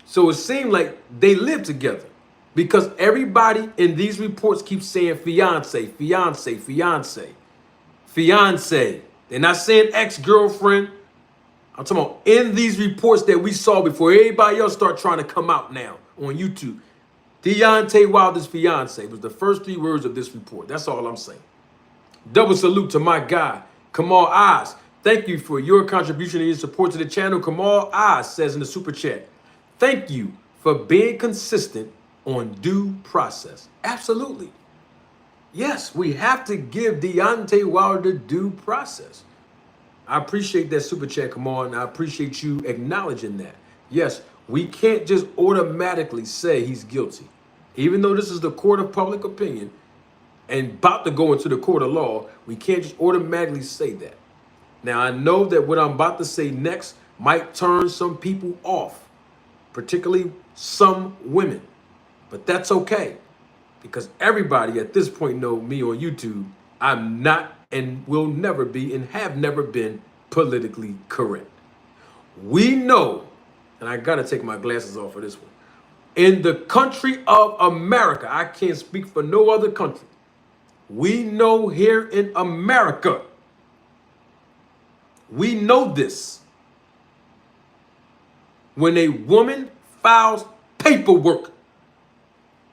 So it seemed like they lived together because everybody in these reports keeps saying fiance, fiance, fiance, fiance. They're not saying ex-girlfriend. I'm talking about in these reports that we saw before everybody else start trying to come out now on YouTube. Deontay Wilder's fiance was the first 3 words of this report. That's all I'm saying. Double salute to my guy, Kamal Oz. Thank you for your contribution and your support to the channel. Kamal Oz says in the super chat, thank you for being consistent on due process. Absolutely. Yes, we have to give Deontay Wilder due process. I appreciate that super chat, Kamal, and I appreciate you acknowledging that. Yes, we can't just automatically say he's guilty. Even though this is the court of public opinion and about to go into the court of law, we can't just automatically say that. Now, I know that what I'm about to say next might turn some people off, particularly some women, but that's okay because everybody at this point know me on YouTube. I'm not and will never be and have never been politically correct. We know, and I gotta take my glasses off for this one, in the country of America, I can't speak for no other country. We know here in America, we know this. When a woman files paperwork,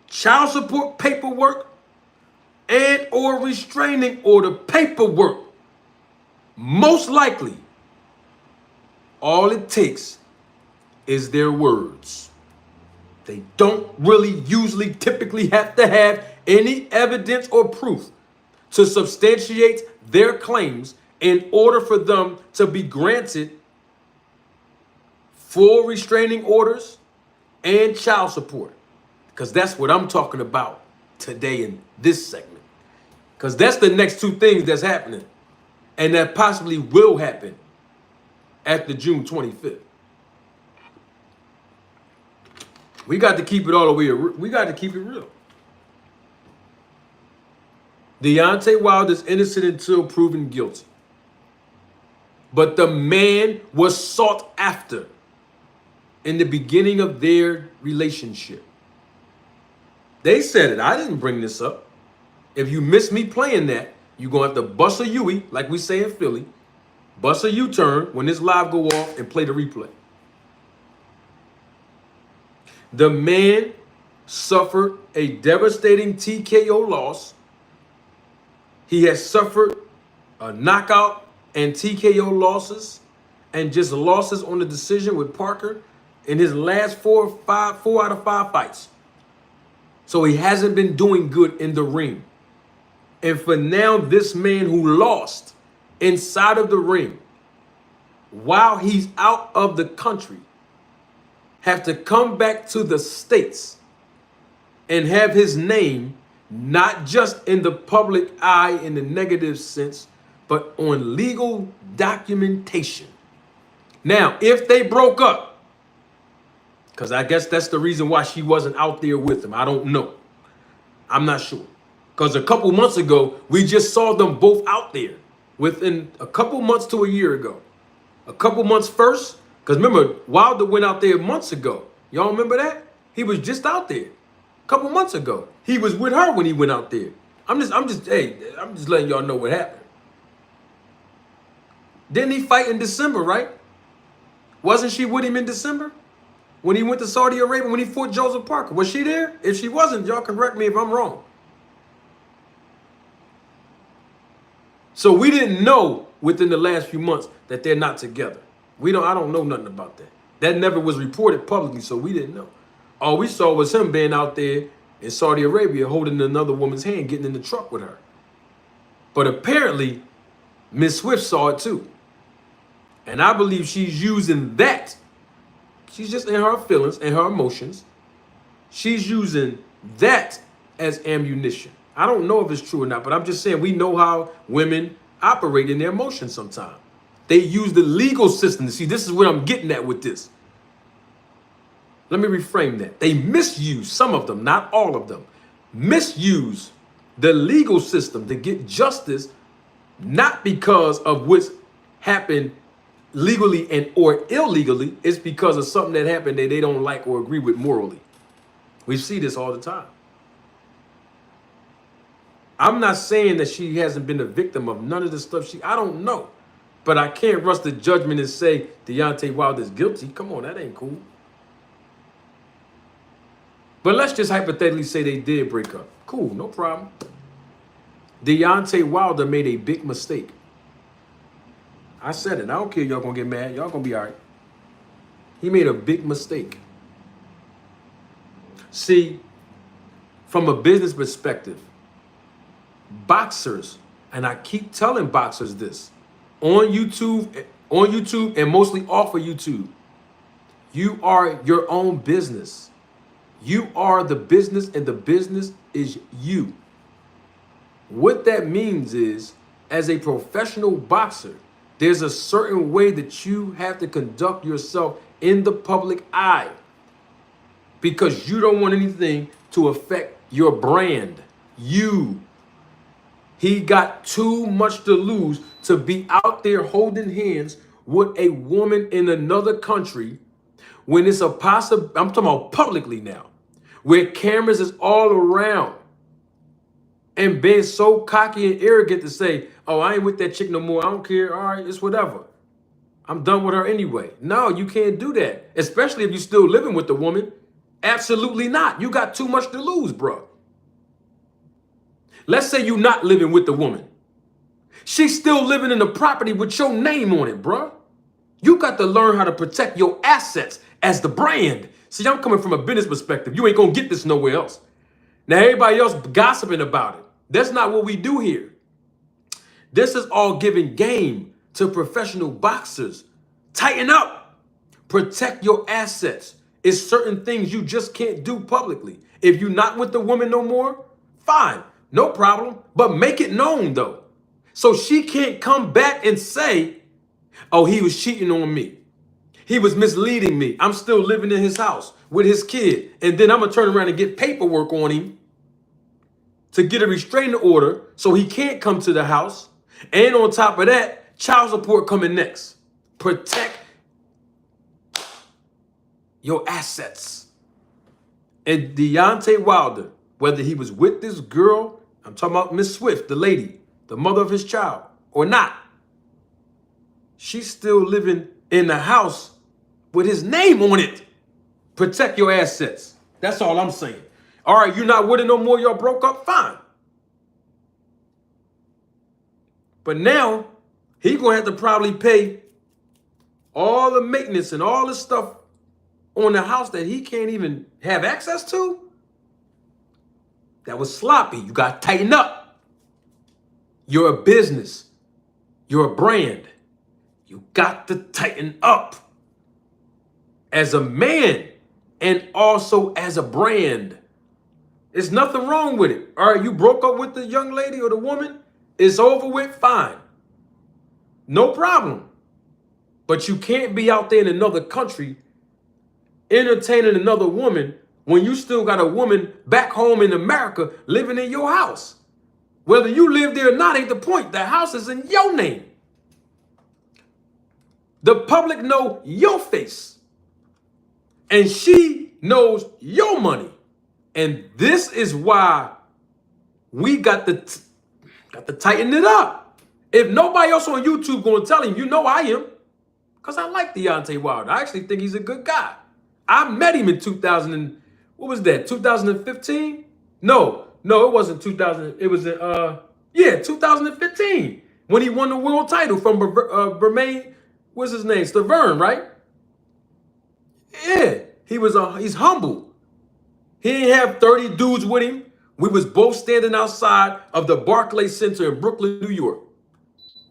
child support paperwork, and or restraining order paperwork, most likely, all it takes is their words. They don't really usually typically have to have any evidence or proof to substantiate their claims in order for them to be granted full restraining orders and child support. Because that's what I'm talking about today in this segment. Because that's the next 2 things that's happening. And that possibly will happen after June 25th. We got to keep it all the way. We got to keep it real. Deontay Wilder is innocent until proven guilty. But the man was sought after in the beginning of their relationship. They said it. I didn't bring this up. If you miss me playing that, you're going to have to bust a U-ey, like we say in Philly, bust a U-turn when this live go off and play the replay. The man suffered a devastating TKO loss. He has suffered a knockout and TKO losses and just losses on the decision with Parker in his last 4 out of 5 fights. So he hasn't been doing good in the ring. And for now, this man who lost inside of the ring while he's out of the country have to come back to the States and have his name not just in the public eye in the negative sense, but on legal documentation. Now, if they broke up, because I guess that's the reason why she wasn't out there with him. I don't know. I'm not sure. Because a couple months ago, we just saw them both out there within a couple months to a year ago. A couple months first, because remember, Wilder went out there months ago. Y'all remember that? He was just out there a couple months ago. He was with her when he went out there. I'm just letting y'all know what happened. Didn't he fight in December, right? Wasn't she with him in December? When he went to Saudi Arabia, when he fought Joseph Parker. Was she there? If she wasn't, y'all correct me if I'm wrong. So we didn't know within the last few months that they're not together. I don't know nothing about that. That never was reported publicly, so we didn't know. All we saw was him being out there in Saudi Arabia holding another woman's hand, getting in the truck with her. But apparently, Miss Swift saw it too. And I believe she's using that. She's just in her feelings and her emotions. She's using that as ammunition. I don't know if it's true or not, but I'm just saying we know how women operate in their emotions sometimes. They use the legal system to see, this is what I'm getting at with this. Let me reframe that. They misuse, some of them, not all of them, misuse the legal system to get justice, not because of what's happened legally and or illegally. It's because of something that happened that they don't like or agree with morally. We see this all the time. I'm not saying that she hasn't been a victim of none of the stuff I don't know. But I can't rush the judgment and say Deontay Wilder is guilty. Come on, that ain't cool. But let's just hypothetically say they did break up. Cool, no problem. Deontay Wilder made a big mistake. I said it. I don't care if y'all gonna get mad. Y'all gonna be all right. He made a big mistake. See, from a business perspective, boxers, and I keep telling boxers this, on YouTube and mostly off of YouTube, you are your own business. You are the business and the business is you. What that means is, as a professional boxer, there's a certain way that you have to conduct yourself in the public eye because you don't want anything to affect your brand. You. He got too much to lose to be out there holding hands with a woman in another country when it's a possible, I'm talking about publicly now, where cameras is all around and being so cocky and arrogant to say, oh, I ain't with that chick no more. I don't care. All right, it's whatever. I'm done with her anyway. No, you can't do that, especially if you're still living with the woman. Absolutely not. You got too much to lose, bro. Let's say you're not living with the woman. She's still living in the property with your name on it, bro. You got to learn how to protect your assets as the brand. See, I'm coming from a business perspective. You ain't going to get this nowhere else. Now, everybody else gossiping about it. That's not what we do here. This is all giving game to professional boxers. Tighten up. Protect your assets. It's certain things you just can't do publicly. If you're not with the woman no more, fine. No problem. But make it known, though. So she can't come back and say, oh, he was cheating on me. He was misleading me. I'm still living in his house with his kid. And then I'm going to turn around and get paperwork on him to get a restraining order so he can't come to the house. And on top of that, child support coming next. Protect your assets. And Deontay Wilder, whether he was with this girl, I'm talking about Miss Swift, the lady, the mother of his child, or not, she's still living in the house with his name on it. Protect your assets. That's all I'm saying. All right, you're not with it no more, y'all broke up, fine. But now, he's going to have to probably pay all the maintenance and all the stuff on the house that he can't even have access to. That was sloppy. You got to tighten up. You're a business. You're a brand. You got to tighten up as a man and also as a brand. There's nothing wrong with it. All right, you broke up with the young lady or the woman. It's over with, fine. No problem. But you can't be out there in another country entertaining another woman when you still got a woman back home in America living in your house. Whether you live there or not ain't the point. The house is in your name. The public know your face. And she knows your money. And this is why we got to tighten it up. If nobody else on YouTube going to tell him, you know I am. Because I like Deontay Wilder. I actually think he's a good guy. I met him in 2015? No, it wasn't 2000. It was in, 2015. When he won the world title from Bermain, what's his name? Stavern, right? Yeah, he's humble. He didn't have 30 dudes with him. We was both standing outside of the Barclays Center in Brooklyn, New York.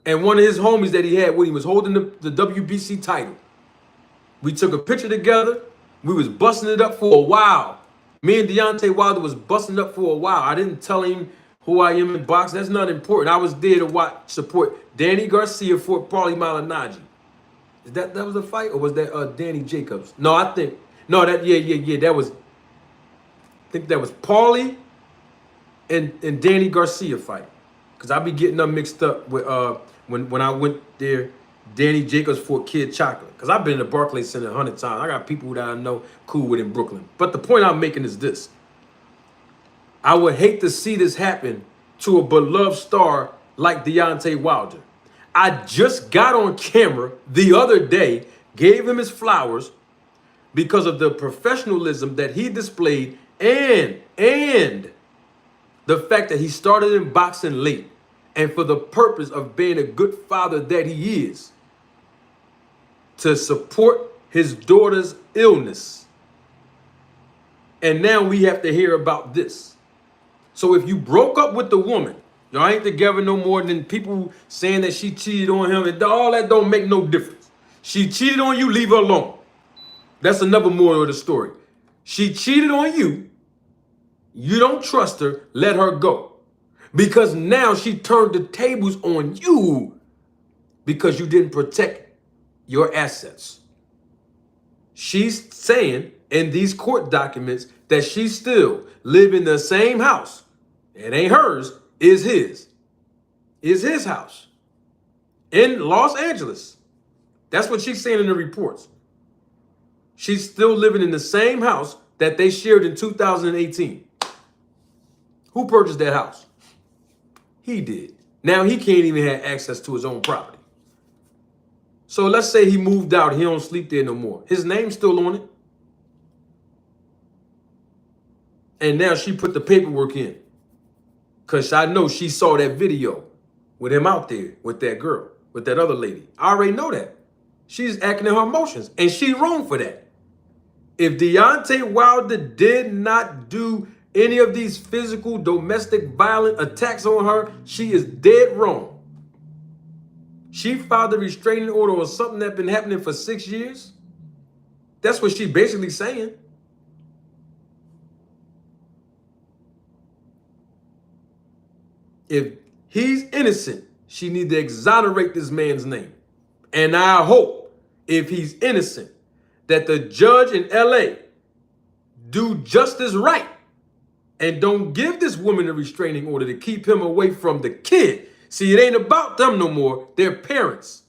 And one of his homies that he had with him was holding the WBC title. We took a picture together. We was busting it up for a while. Me and Deontay Wilder was busting it up for a while. I didn't tell him who I am in boxing. That's not important. I was there to support Danny Garcia for Paulie Malignaggi. That was a fight, or was that Danny Jacobs? No, I think yeah. That was, I think that was Paulie and Danny Garcia fight. Cause I be getting them mixed up with when I went there, Danny Jacobs for Kid Chocolate. Cause I've been in the Barclays Center 100 times. I got people that I know cool with in Brooklyn. But the point I'm making is this: I would hate to see this happen to a beloved star like Deontay Wilder. I just got on camera the other day, gave him his flowers because of the professionalism that he displayed and the fact that he started in boxing late, and for the purpose of being a good father that he is, to support his daughter's illness. And now we have to hear about this. So if you broke up with the woman, y'all ain't together no more, than people saying that she cheated on him, and all that don't make no difference. She cheated on you, leave her alone. That's another moral of the story. She cheated on you. You don't trust her, let her go. Because now she turned the tables on you because you didn't protect your assets. She's saying in these court documents that she still live in the same house. It ain't hers, is his. Is his house in Los Angeles. That's what she's saying in the reports. She's still living in the same house that they shared in 2018. Who purchased that house? He did. Now he can't even have access to his own property. So let's say he moved out. He don't sleep there no more. His name's still on it. And now she put the paperwork in. Because I know she saw that video with him out there with that girl, with that other lady. I already know that. She's acting in her emotions. And she's wrong for that. If Deontay Wilder did not do any of these physical, domestic, violent attacks on her, she is dead wrong. She filed a restraining order on something that's been happening for 6 years. That's what she's basically saying. If he's innocent, she needs to exonerate this man's name. And I hope, if he's innocent, that the judge in LA do justice right and don't give this woman a restraining order to keep him away from the kid. See, it ain't about them no more. They're parents.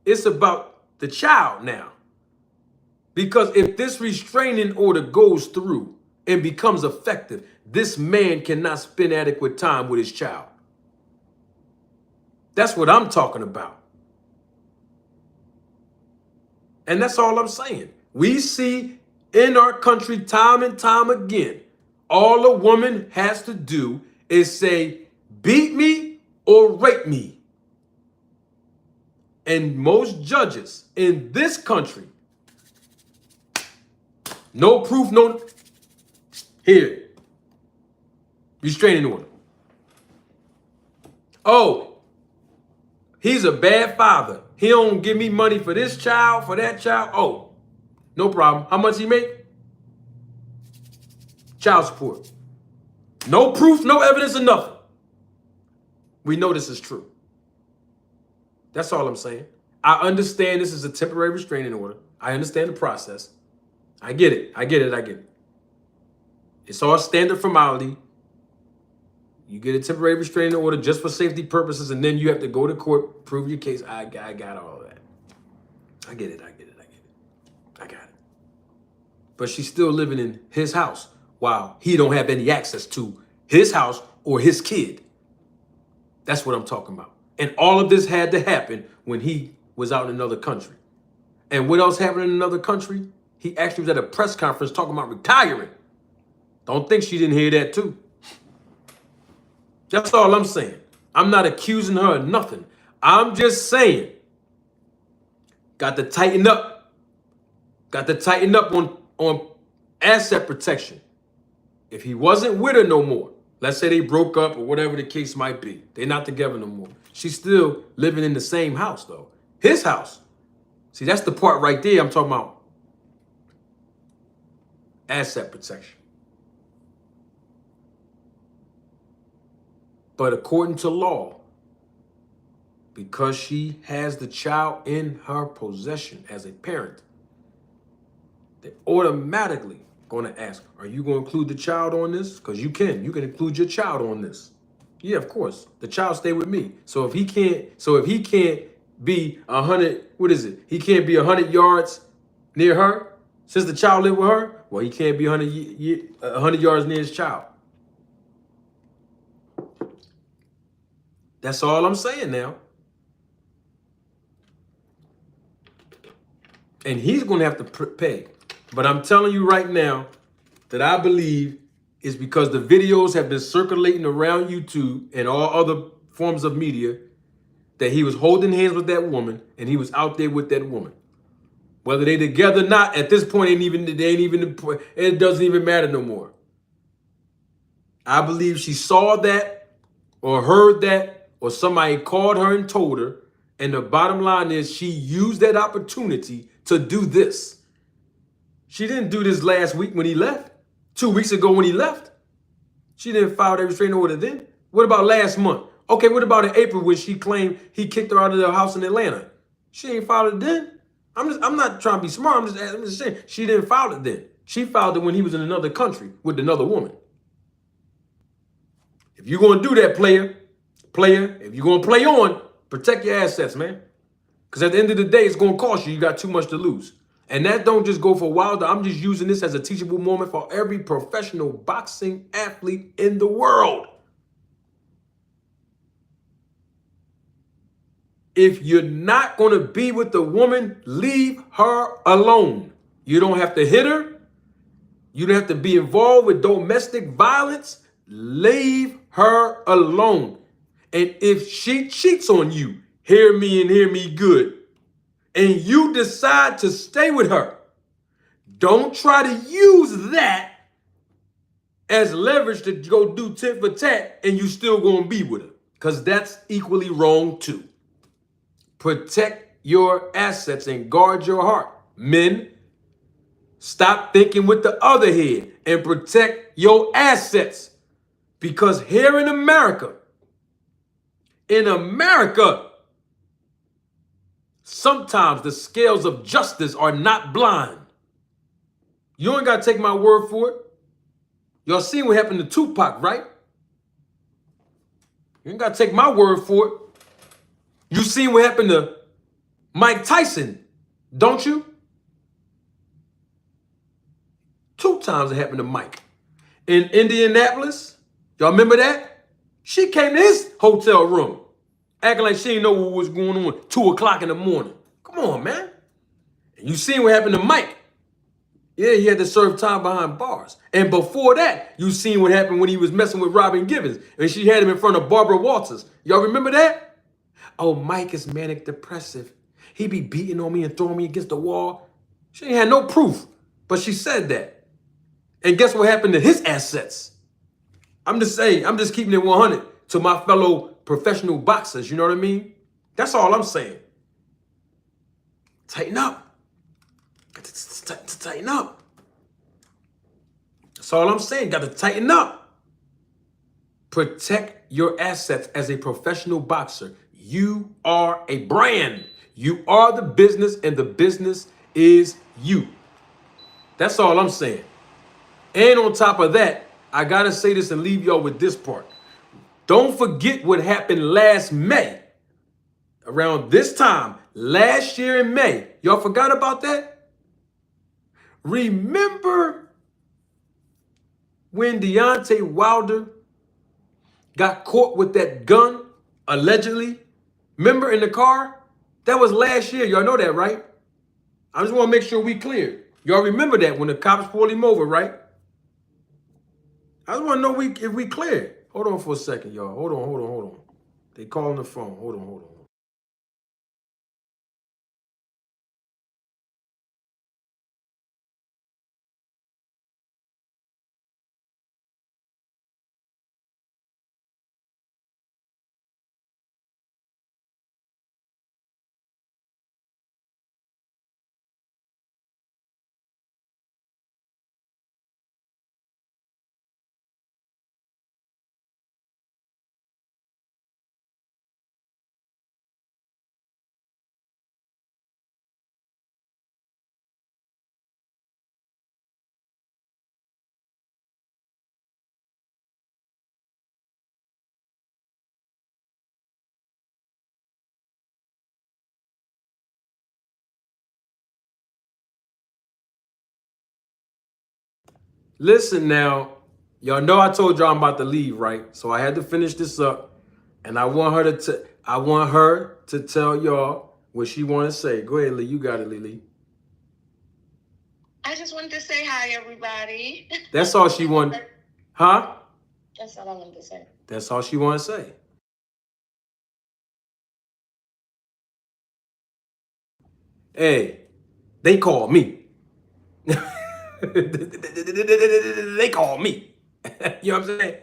It's about the child now. Because if this restraining order goes through and becomes effective, this man cannot spend adequate time with his child. That's what I'm talking about. And that's all I'm saying. We see in our country time and time again, all a woman has to do is say, beat me or rape me. And most judges in this country, no proof, no, here, restraining order. Oh, he's a bad father. He don't give me money for this child, for that child. Oh, no problem. How much he make? Child support. No proof, no evidence, or nothing. We know this is true. That's all I'm saying. I understand this is a temporary restraining order. I understand the process. I get it. I get it. It's all standard formality. You get a temporary restraining order just for safety purposes, and then you have to go to court, prove your case. I got all of that. I get it. I got it. But she's still living in his house while he don't have any access to his house or his kid. That's what I'm talking about. And all of this had to happen when he was out in another country. And what else happened in another country? He actually was at a press conference talking about retiring. Don't think she didn't hear that too. That's all I'm saying. I'm not accusing her of nothing. I'm just saying, got to tighten up. Got to tighten up on asset protection. If he wasn't with her no more, let's say they broke up or whatever the case might be, they're not together no more. She's still living in the same house though. His house. See, that's the part right there I'm talking about. Asset protection. But according to law, because she has the child in her possession as a parent, they're automatically going to ask, are you going to include the child on this? Because you can include your child on this. Yeah, of course. The child stay with me. So if he can't be 100, what is it? He can't be 100 yards near her since the child live with her. Well, he can't be 100 yards near his child. That's all I'm saying now. And he's going to have to pay. But I'm telling you right now that I believe is because the videos have been circulating around YouTube and all other forms of media that he was holding hands with that woman and he was out there with that woman. Whether they together or not, at this point, it doesn't even matter no more. I believe she saw that or heard that or somebody called her and told her. And the bottom line is she used that opportunity to do this. She didn't do this last week when he left. 2 weeks ago when he left. She didn't file that restraining order then. What about last month? Okay, what about in April when she claimed he kicked her out of the house in Atlanta? She ain't filed it then. I'm not trying to be smart. I'm just saying she didn't file it then. She filed it when he was in another country with another woman. If you're going to do that, player, if you're going to play on, protect your assets, man. Because at the end of the day, it's going to cost you. You got too much to lose. And that don't just go for Wilder. I'm just using this as a teachable moment for every professional boxing athlete in the world. If you're not going to be with the woman, leave her alone. You don't have to hit her. You don't have to be involved with domestic violence. Leave her alone. And if she cheats on you, hear me and hear me good, and you decide to stay with her, don't try to use that as leverage to go do tit for tat and you still gonna be with her. Because that's equally wrong too. Protect your assets and guard your heart. Men, stop thinking with the other head and protect your assets. Because here in America, sometimes the scales of justice are not blind. You ain't got to take my word for it. Y'all seen what happened to Tupac, right? You ain't got to take my word for it. You seen what happened to Mike Tyson, don't you? 2 times it happened to Mike. In Indianapolis, y'all remember that? She came to his hotel room, acting like she didn't know what was going on 2 o'clock in the morning. Come on, man. And you seen what happened to Mike. Yeah, he had to serve time behind bars. And before that, you seen what happened when he was messing with Robin Givens and she had him in front of Barbara Walters. Y'all remember that? Oh, Mike is manic depressive. He be beating on me and throwing me against the wall. She ain't had no proof, but she said that. And guess what happened to his assets? I'm just saying, I'm just keeping it 100 to my fellow professional boxers. You know what I mean? That's all I'm saying. Tighten up. Tighten up. That's all I'm saying. Got to tighten up. Protect your assets as a professional boxer. You are a brand. You are the business, and the business is you. That's all I'm saying. And on top of that, I got to say this and leave y'all with this part. Don't forget what happened last May. Around this time, last year in May. Y'all forgot about that? Remember when Deontay Wilder got caught with that gun, allegedly? Remember in the car? That was last year. Y'all know that, right? I just want to make sure we clear. Y'all remember that when the cops pulled him over, right? I just want to know if we clear. Hold on for a second, y'all. Hold on. They calling the phone. Hold on. Listen now, y'all know I told y'all I'm about to leave, right? So I had to finish this up, and I want her to tell y'all what she want to say. Go ahead, Lee. You got it, Lily. I just wanted to say hi, everybody. That's all she wanted. Huh? That's all I wanted to say. That's all she want to say. Hey, they call me. They call me. You know what I'm saying?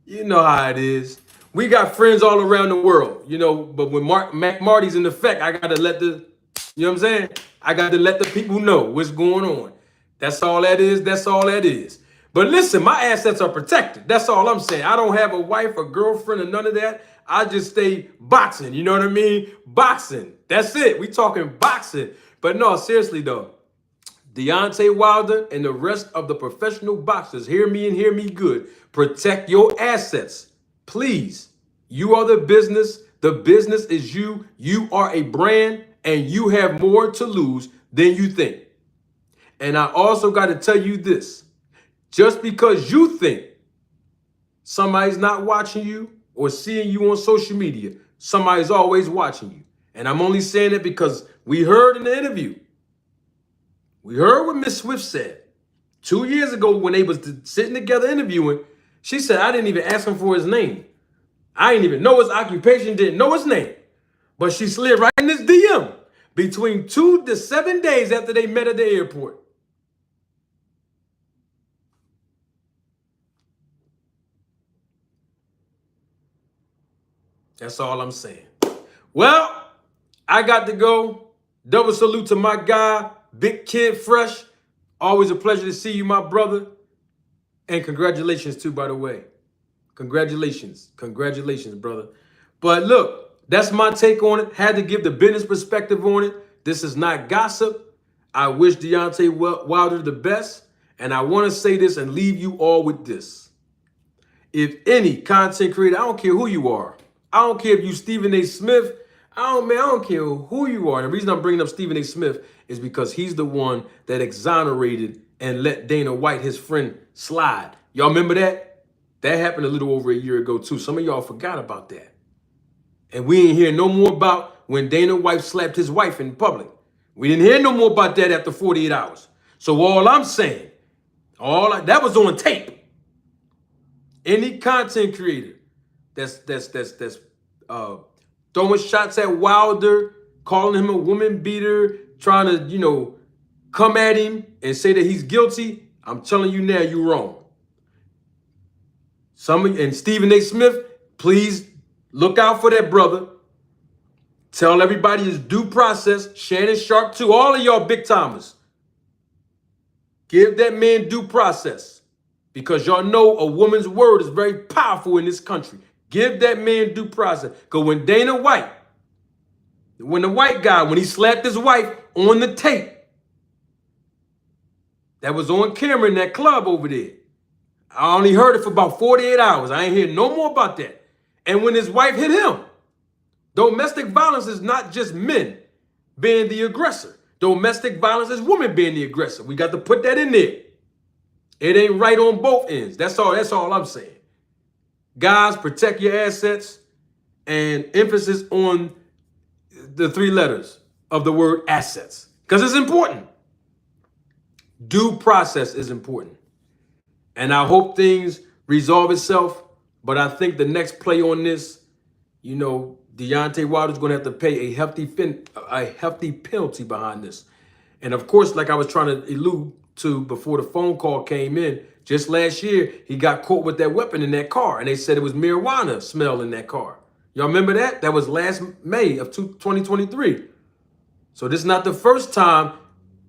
You know how it is. We got friends all around the world, you know, but when Marty's in effect, I got to let the, you know what I'm saying? I got to let the people know what's going on. That's all that is. That's all that is. But listen, my assets are protected. That's all I'm saying. I don't have a wife or girlfriend or none of that. I just stay boxing. You know what I mean? Boxing. That's it. We talking boxing. But no, seriously though. Deontay Wilder and the rest of the professional boxers, hear me and hear me good. Protect your assets. Please. You are the business. The business is you. You are a brand and you have more to lose than you think. And I also got to tell you this. Just because you think somebody's not watching you or seeing you on social media, somebody's always watching you. And I'm only saying it because we heard in the interview. We heard what Miss Swift said 2 years ago when they was sitting together interviewing. She said, I didn't even ask him for his name. I didn't even know his occupation, didn't know his name. But she slid right in his DM between 2 to 7 days after they met at the airport. That's all I'm saying. Well, I got to go. Double salute to my guy, Big Kid Fresh. Always a pleasure to see you, my brother. And congratulations, too, by the way. Congratulations. Congratulations, brother. But look, that's my take on it. Had to give the business perspective on it. This is not gossip. I wish Deontay Wilder the best. And I want to say this and leave you all with this. If any content creator, I don't care who you are. I don't care if you Stephen A. Smith. I don't care who you are. And the reason I'm bringing up Stephen A. Smith is because he's the one that exonerated and let Dana White, his friend, slide. Y'all remember that? That happened a little over a year ago, too. Some of y'all forgot about that. And we ain't hear no more about when Dana White slapped his wife in public. We didn't hear no more about that after 48 hours. So all I'm saying, that was on tape. Any content creator that's throwing shots at Wilder, calling him a woman beater, trying to, come at him and say that he's guilty, I'm telling you now, you're wrong. And Stephen A. Smith, please look out for that brother. Tell everybody his due process. Shannon Sharp too, all of y'all big timers. Give that man due process. Because y'all know a woman's word is very powerful in this country. Give that man due process. Because when Dana White, when he slapped his wife on the tape, that was on camera in that club over there. I only heard it for about 48 hours. I ain't hear no more about that. And when his wife hit him, domestic violence is not just men being the aggressor. Domestic violence is women being the aggressor. We got to put that in there. It ain't right on both ends. That's all I'm saying. Guys, protect your assets and emphasis on the 3 letters of the word assets. Because it's important. Due process is important. And I hope things resolve itself. But I think the next play on this, Deontay Wilder's going to have to pay a hefty penalty behind this. And of course, like I was trying to allude to before the phone call came in, just last year, he got caught with that weapon in that car. And they said it was marijuana smell in that car. Y'all remember that? That was last May of 2023. So this is not the first time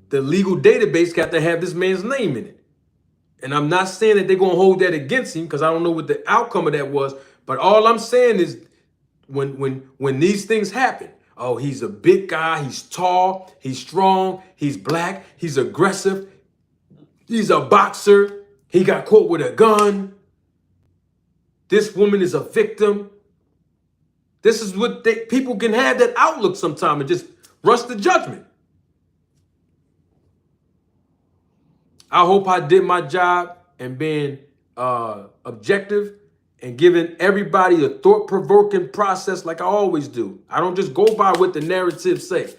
the legal database got to have this man's name in it. And I'm not saying that they're going to hold that against him because I don't know what the outcome of that was. But all I'm saying is when these things happen, oh, he's a big guy, he's tall, he's strong, he's black, he's aggressive, he's a boxer, he got caught with a gun, this woman is a victim. This is what people can have that outlook sometime and just rush to judgment. I hope I did my job and being objective and giving everybody a thought-provoking process like I always do. I don't just go by what the narrative say.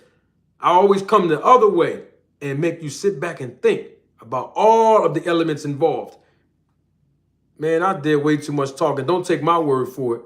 I always come the other way and make you sit back and think about all of the elements involved. Man, I did way too much talking. Don't take my word for it.